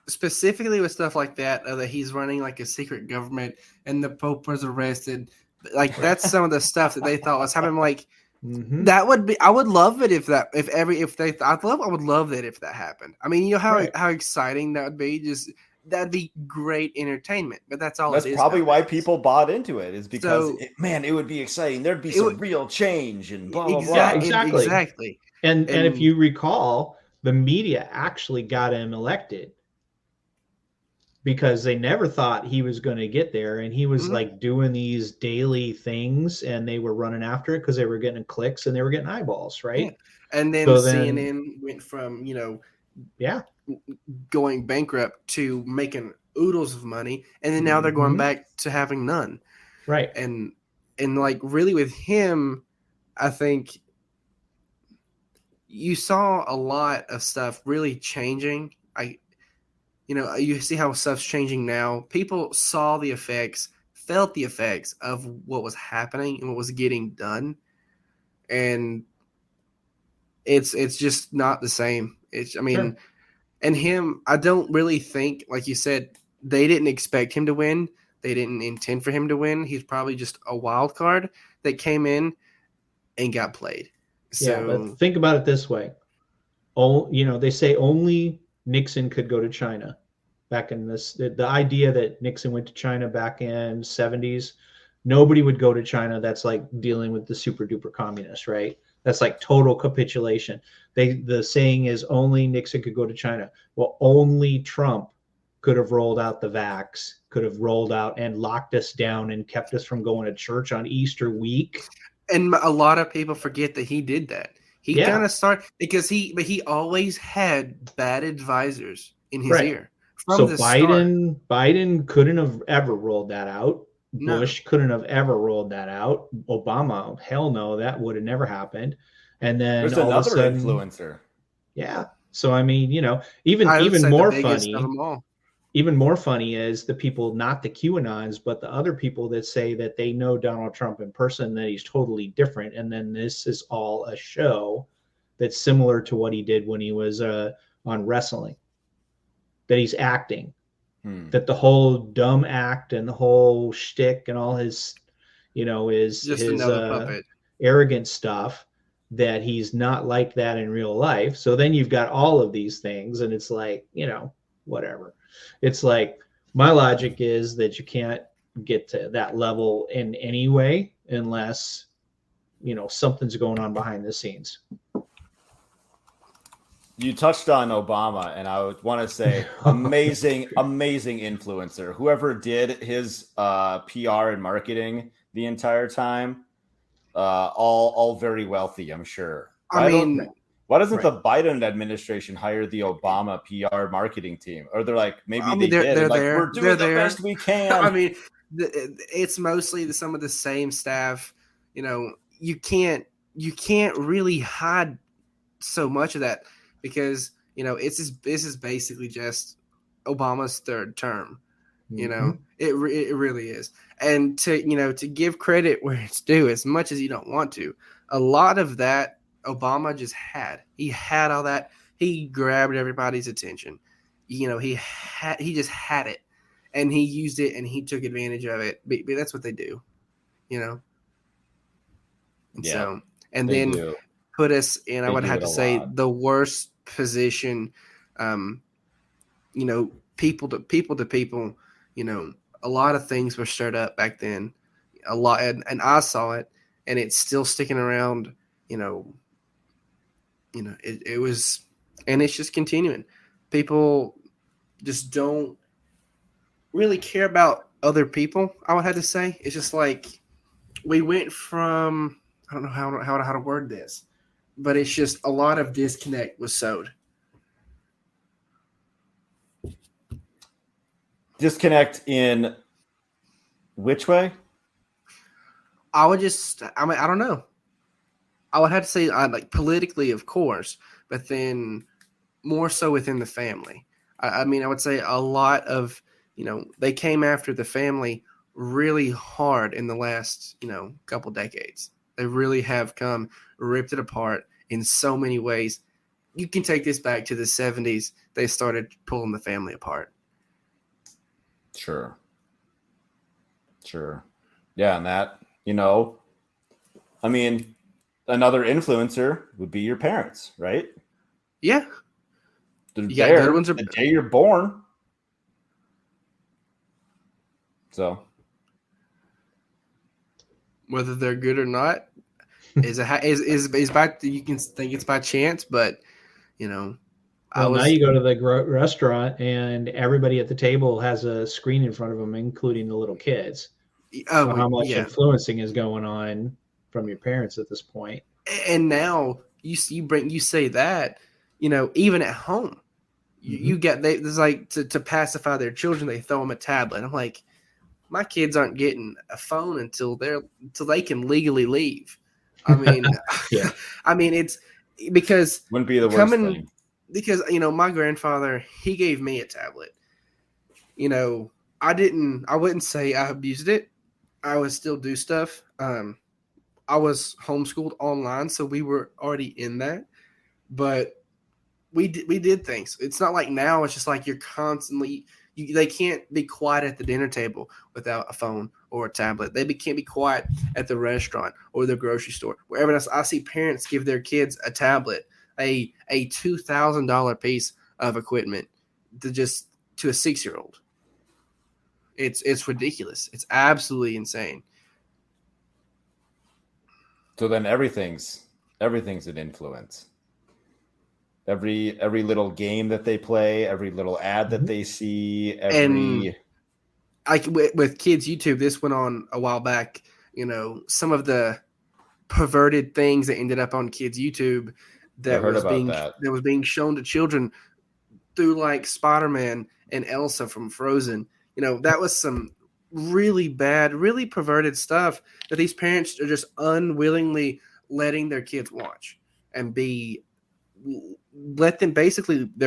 specifically with stuff like that, that he's running like a secret government and the Pope was arrested. Like that's some of the stuff that they thought was happening. Like that would be, I would love it if that happened. I mean, how exciting that would be. That'd be great entertainment, but that's all. That's probably why people bought into it, is because it would be exciting. There'd be some real change and blah blah blah. Exactly. And if you recall, the media actually got him elected because they never thought he was going to get there, and he was like doing these daily things, and they were running after it because they were getting clicks and they were getting eyeballs, right? Yeah. And then CNN went from going bankrupt to making oodles of money, and then now they're going back to having none, right? And like really with him, I think you saw a lot of stuff really changing. You see how stuff's changing now. People saw the effects, felt the effects of what was happening and what was getting done, and it's just not the same. And him, I don't really think, like you said, they didn't expect him to win. They didn't intend for him to win. He's probably just a wild card that came in and got played. So, but think about it this way. They say only Nixon could go to China back in the idea that Nixon went to China back in 70s, nobody would go to China. That's like dealing with the super duper communists, right? That's like total capitulation. The saying is only Nixon could go to China. Well, only Trump could have rolled out the vax, could have rolled out and locked us down and kept us from going to church on Easter week. And a lot of people forget that he did that. He kind of started because he always had bad advisors in his ear. So Biden couldn't have ever rolled that out. Bush couldn't have ever rolled that out. Obama, hell no, that would have never happened. And then there's all another of a sudden, influencer. Yeah. So I mean, even more funny. Even more funny is the people, not the QAnons, but the other people that say that they know Donald Trump in person, that he's totally different. And then this is all a show that's similar to what he did when he was on wrestling, that he's acting, that the whole dumb act and the whole shtick and all his, is just his another puppet, arrogant stuff, that he's not like that in real life. So then you've got all of these things and it's like, whatever. It's like, my logic is that you can't get to that level in any way unless, something's going on behind the scenes. You touched on Obama, and I would want to say amazing influencer. Whoever did his PR and marketing the entire time. All very wealthy, I'm sure. I mean, why doesn't the Biden administration hire the Obama PR marketing team? Or they're like, maybe they're like, there. we're doing the best we can. I mean, it's mostly some of the same staff. You know, you can't really hide so much of that because, you know, this is basically just Obama's third term. You know, it really is. And to give credit where it's due, as much as you don't want to, a lot of that Obama just had. He had all that. He grabbed everybody's attention. You know, he just had it, and he used it, and he took advantage of it. But that's what they do, you know. And so, and then put us in, I would have to say, the worst position. You know, people to people. You know, a lot of things were stirred up back then. A lot, and I saw it, and it's still sticking around. You know, it was, and it's just continuing. People just don't really care about other people. I would have to say it's just like we went from, I don't know how to word this, but it's just a lot of disconnect was sowed. Disconnect in which way? I don't know. I would have to say like politically, of course, but then more so within the family. I mean, I would say a lot of, you know, they came after the family really hard in the last, you know, couple decades. They really have ripped it apart in so many ways. You can take this back to the 70s. They started pulling the family apart. Sure. Yeah, and that, you know, I mean, another influencer would be your parents, right? Yeah. The day you're born. So. Whether they're good or not is by, you can think it's by chance, but, you know. Now you go to the restaurant and everybody at the table has a screen in front of them, including the little kids. So how much influencing is going on from your parents at this point? And now you say that, you know, even at home, you get there's like to pacify their children, they throw them a tablet. I'm like, my kids aren't getting a phone until they can legally leave. I mean, I mean it's because wouldn't be the worst thing. Because, you know, my grandfather, he gave me a tablet. You know, I wouldn't say I abused it. I would still do stuff. I was homeschooled online, so we were already in that. But we did things. It's not like now. It's just like you're constantly they can't be quiet at the dinner table without a phone or a tablet. They can't be quiet at the restaurant or the grocery store. Wherever else, I see parents give their kids a tablet, a $2,000 piece of equipment to a 6-year-old. It's ridiculous. It's absolutely insane. So then everything's an influence. Every little game that they play, every little ad that they see, and like with kids YouTube, this went on a while back. You know, some of the perverted things that ended up on kids YouTube that was being shown to children through like Spider-Man and Elsa from Frozen. You know, that was some really bad, really perverted stuff that these parents are just unwillingly letting their kids watch and they're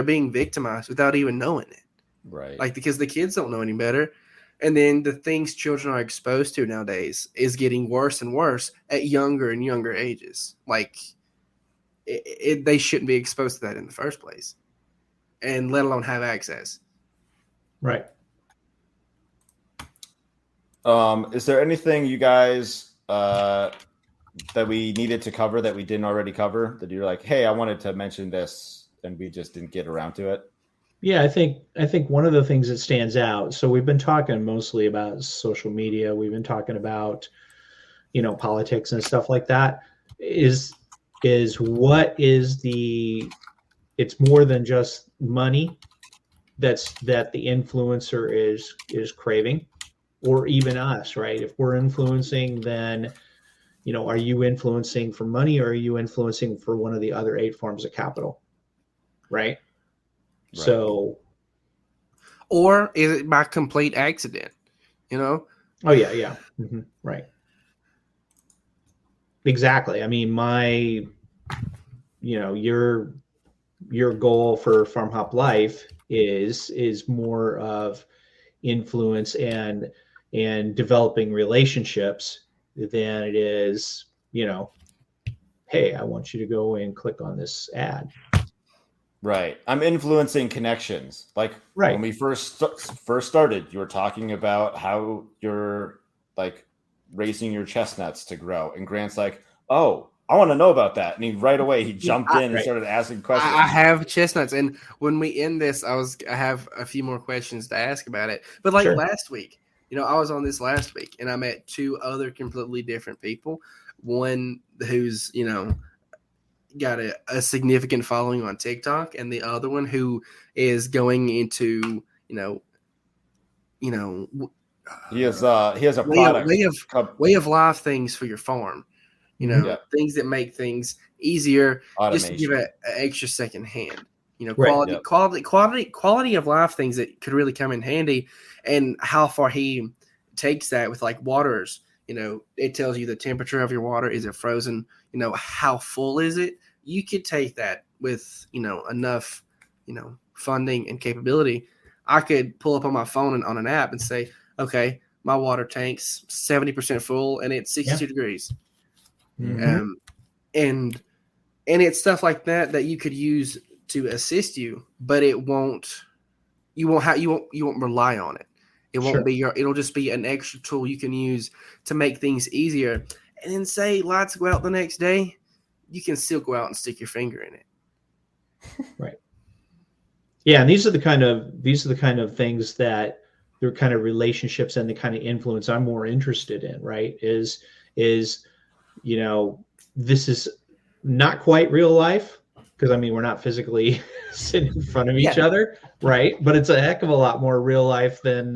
being victimized without even knowing it. Right. Like, because the kids don't know any better. And then the things children are exposed to nowadays is getting worse and worse at younger and younger ages. Like, they shouldn't be exposed to that in the first place, and let alone have access. Right. Is there anything you guys that we needed to cover that we didn't already cover, that you're like, hey, I wanted to mention this and we just didn't get around to it? Yeah, I think one of the things that stands out, so we've been talking mostly about social media, we've been talking about, you know, politics and stuff like that, is what is it's more than just money that the influencer is craving. or even us, right? If we're influencing, then, are you influencing for money, or are you influencing for one of the other 8 forms of capital? Right. So, or is it by complete accident? Oh yeah. Mm-hmm. Right. Exactly. I mean, your goal for Farm Hop Life is more of influence and developing relationships than it is, hey, I want you to go and click on this ad. Right. I'm influencing connections. Like when we first started, you were talking about how you're like raising your chestnuts to grow. And Grant's like, oh, I want to know about that. And right away he jumped in and started asking questions. I have chestnuts. And when we end this, I have a few more questions to ask about it. But last week, I was on this last week and I met 2 other completely different people. One who's, got a significant following on TikTok, and the other one who is going into, he has a product way of life things for your farm, things that make things easier, automation. Just to give it an extra second hand, quality of life things that could really come in handy, and how far he takes that with like waters. It tells you the temperature of your water. Is it frozen? How full is it? You could take that with, enough, funding and capability. I could pull up on my phone and on an app and say, okay, my water tank's 70% full and it's 62 degrees. Mm-hmm. And it's stuff like that you could use to assist you, but you won't rely on it. It won't be it'll just be an extra tool you can use to make things easier. And then say lights go out the next day, you can still go out and stick your finger in it. Right. Yeah, and these are the kind of things that they're kind of relationships and the kind of influence I'm more interested in, right? Is this is not quite real life, because I mean we're not physically sitting in front of each other, right? But it's a heck of a lot more real life than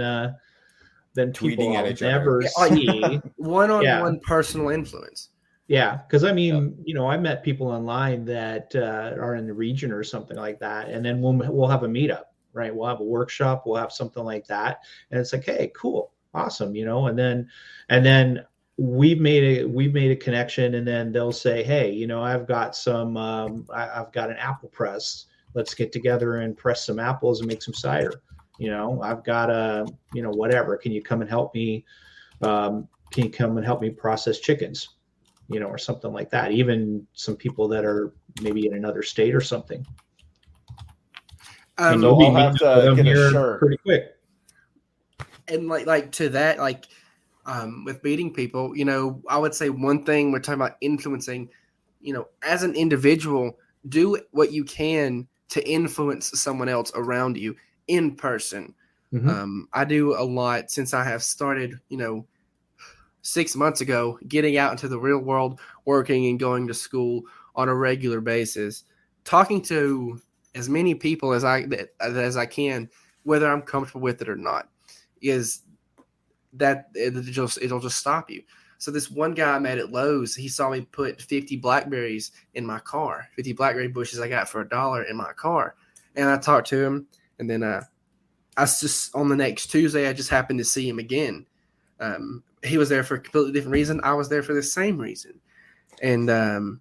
tweeting at each never other. See one-on-one personal influence. Yeah, because I mean, I met people online that are in the region or something like that, and then we'll have a meetup, right? We'll have a workshop, we'll have something like that, and it's like, hey, cool, awesome, and then we've made a connection, and then they'll say, hey, I've got some, I've got an apple press. Let's get together and press some apples and make some cider. I've got a, whatever. Can you come and help me? Can you come and help me process chickens? Or something like that. Even some people that are maybe in another state or something. And we'll have to get a shirt pretty quick. And like to that, with meeting people, I would say one thing we're talking about influencing, as an individual, do what you can to influence someone else around you in person. Mm-hmm. I do a lot since I have started, 6 months ago, getting out into the real world, working and going to school on a regular basis, talking to as many people as I can, whether I'm comfortable with it or not, is that it'll just stop you. So this one guy I met at Lowe's, he saw me put 50 blackberries in my car, 50 blackberry bushes I got for $1 in my car. And I talked to him, and then I just, on the next Tuesday, I just happened to see him again. He was there for a completely different reason. I was there for the same reason. And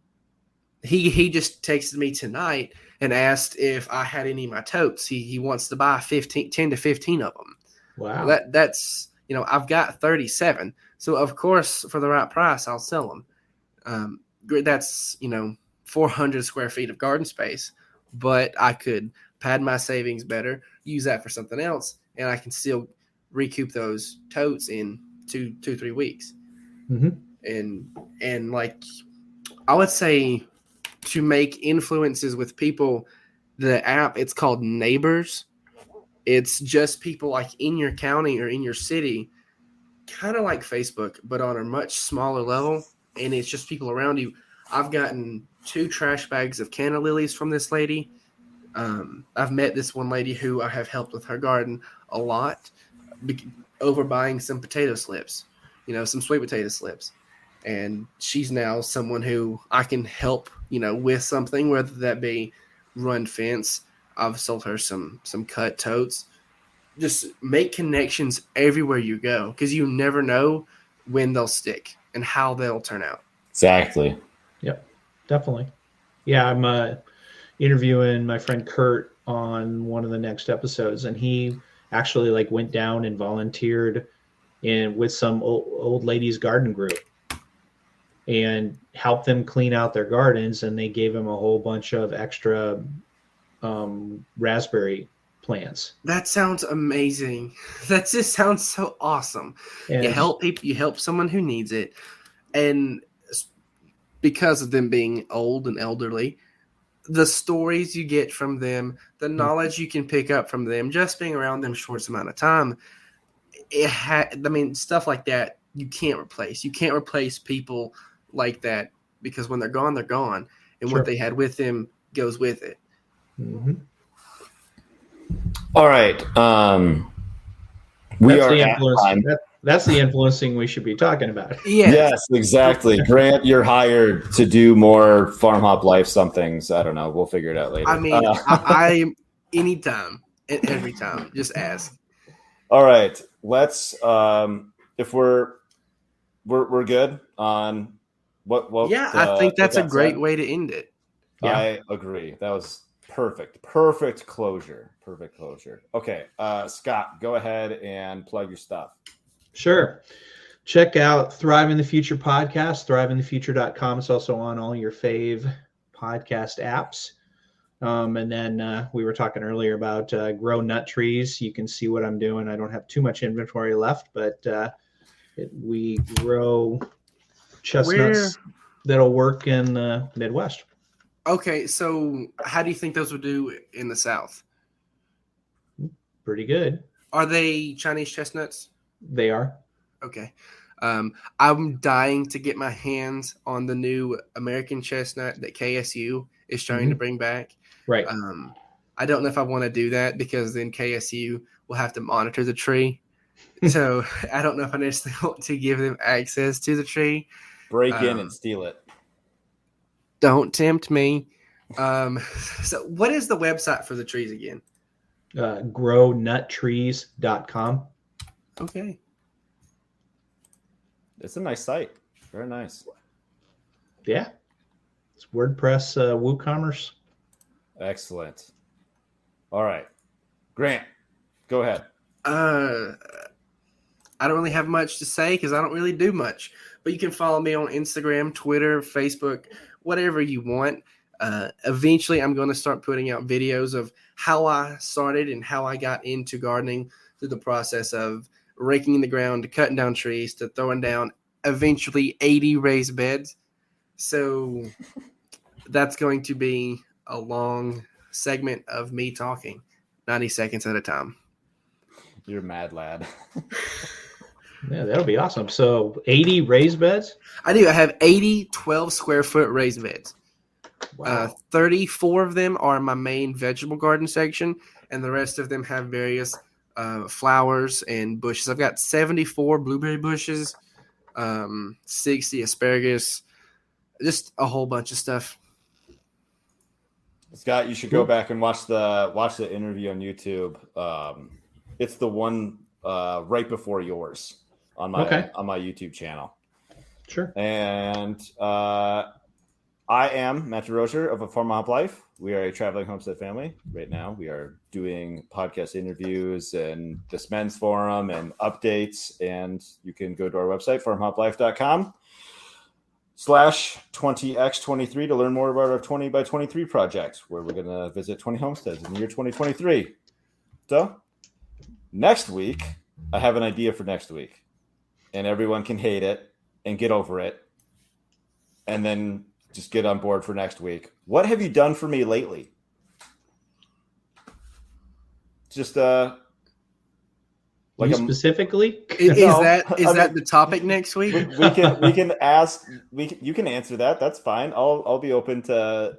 he just texted me tonight and asked if I had any of my totes. He wants to buy 10 to 15 of them. Wow. That's I've got 37. So, of course, for the right price, I'll sell them. That's, 400 square feet of garden space. But I could pad my savings better, use that for something else, and I can still recoup those totes in 2-3 weeks. Mm-hmm. And like, I would say to make influences with people, the app, it's called Neighbors. It's just people like in your county or in your city, kind of like Facebook, but on a much smaller level. And it's just people around you. I've gotten 2 trash bags of canna lilies from this lady. I've met this one lady who I have helped with her garden a lot. overbuying some potato slips, some sweet potato slips. And she's now someone who I can help, with something, whether that be run fence. I've sold her some cut totes. Just make connections everywhere you go, because you never know when they'll stick and how they'll turn out. Exactly. Yep, definitely. Yeah, I'm interviewing my friend Kurt on one of the next episodes, and he actually went down and volunteered with some old ladies garden group and helped them clean out their gardens, and they gave him a whole bunch of extra raspberry plants. That sounds amazing. That just sounds so awesome. And you help people, you help someone who needs it, and because of them being old and elderly, the stories you get from them, the knowledge you can pick up from them, just being around them short amount of time, stuff like that you can't replace. You can't replace people like that, because when they're gone, they're gone, and what they had with them goes with it. Mm-hmm. All right. That's the influencing we should be talking about. Yes, exactly. Grant, you're hired to do more Farm Hop Life somethings. I don't know. We'll figure it out later. I anytime and every time, just ask. All right. Let's if we're good on what I think that's a great way to end it. Yeah. I agree. That was perfect closure. Okay, Scott, go ahead and plug your stuff. Sure. Check out Thrive in the Future podcast, thriveinthefuture.com. It's also on all your fave podcast apps. And then we were talking earlier about grow nut trees. You can see what I'm doing. I don't have too much inventory left, but we grow chestnuts that'll work in the Midwest. Okay, so how do you think those would do in the South? Pretty good. Are they Chinese chestnuts? They are. Okay. I'm dying to get my hands on the new American chestnut that KSU is trying to bring back. Right. I don't know if I want to do that, because then KSU will have to monitor the tree. So I don't know if I necessarily want to give them access to the tree. Break in and steal it. Don't tempt me. So what is the website for the trees again? GrowNutTrees.com. Okay. It's a nice site. Very nice. Yeah. It's WordPress WooCommerce. Excellent. All right. Grant, go ahead. I don't really have much to say, because I don't really do much. But you can follow me on Instagram, Twitter, Facebook, whatever you want. Eventually, I'm going to start putting out videos of how I started and how I got into gardening, through the process of raking in the ground, to cutting down trees, to throwing down eventually 80 raised beds. So that's going to be a long segment of me talking, 90 seconds at a time. You're a mad lad. Yeah, that'll be awesome. So 80 raised beds? I do. I have 80 12-square-foot raised beds. Wow. 34 of them are my main vegetable garden section, and the rest of them have various flowers and bushes. I've got 74 blueberry bushes, 60 asparagus, just a whole bunch of stuff. Scott, you should go back and watch the interview on YouTube. It's the one right before yours on my YouTube channel. Sure. And I am Matt DeRozier of A Farm Hop Life. We are a traveling homestead family. Right now, we are doing podcast interviews and this men's forum and updates. And you can go to our website, farmhoplife.com/20x23 to learn more about our 20 by 23 project, where we're going to visit 20 homesteads in the year 2023. So next week, I have an idea for next week. And everyone can hate it and get over it. And then just get on board for next week. What have you done for me lately? Just like specifically? Is that the topic next week? We can ask. You can answer that. That's fine. I'll be open to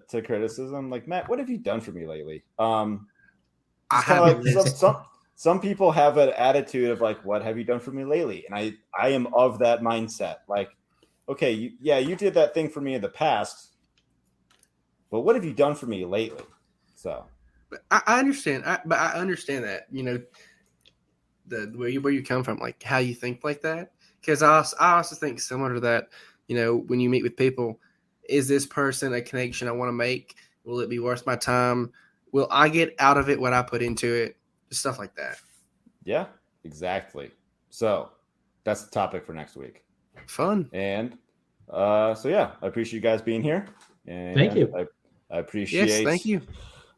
some people have an attitude of like, what have you done for me lately? And I am of that mindset. Like, okay, you did that thing for me in the past, but what have you done for me lately? So I understand. But I understand that, where you come from, like how you think like that. Because I also think similar to that, when you meet with people, is this person a connection I want to make? Will it be worth my time? Will I get out of it what I put into it? Just stuff like that. Yeah, exactly. So that's the topic for next week. Fun. And I appreciate you guys being here. And thank you. I appreciate. Yes, thank you.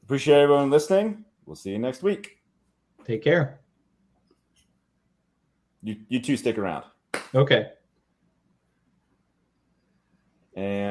Appreciate everyone listening. We'll see you next week. Take care. You two stick around. Okay. And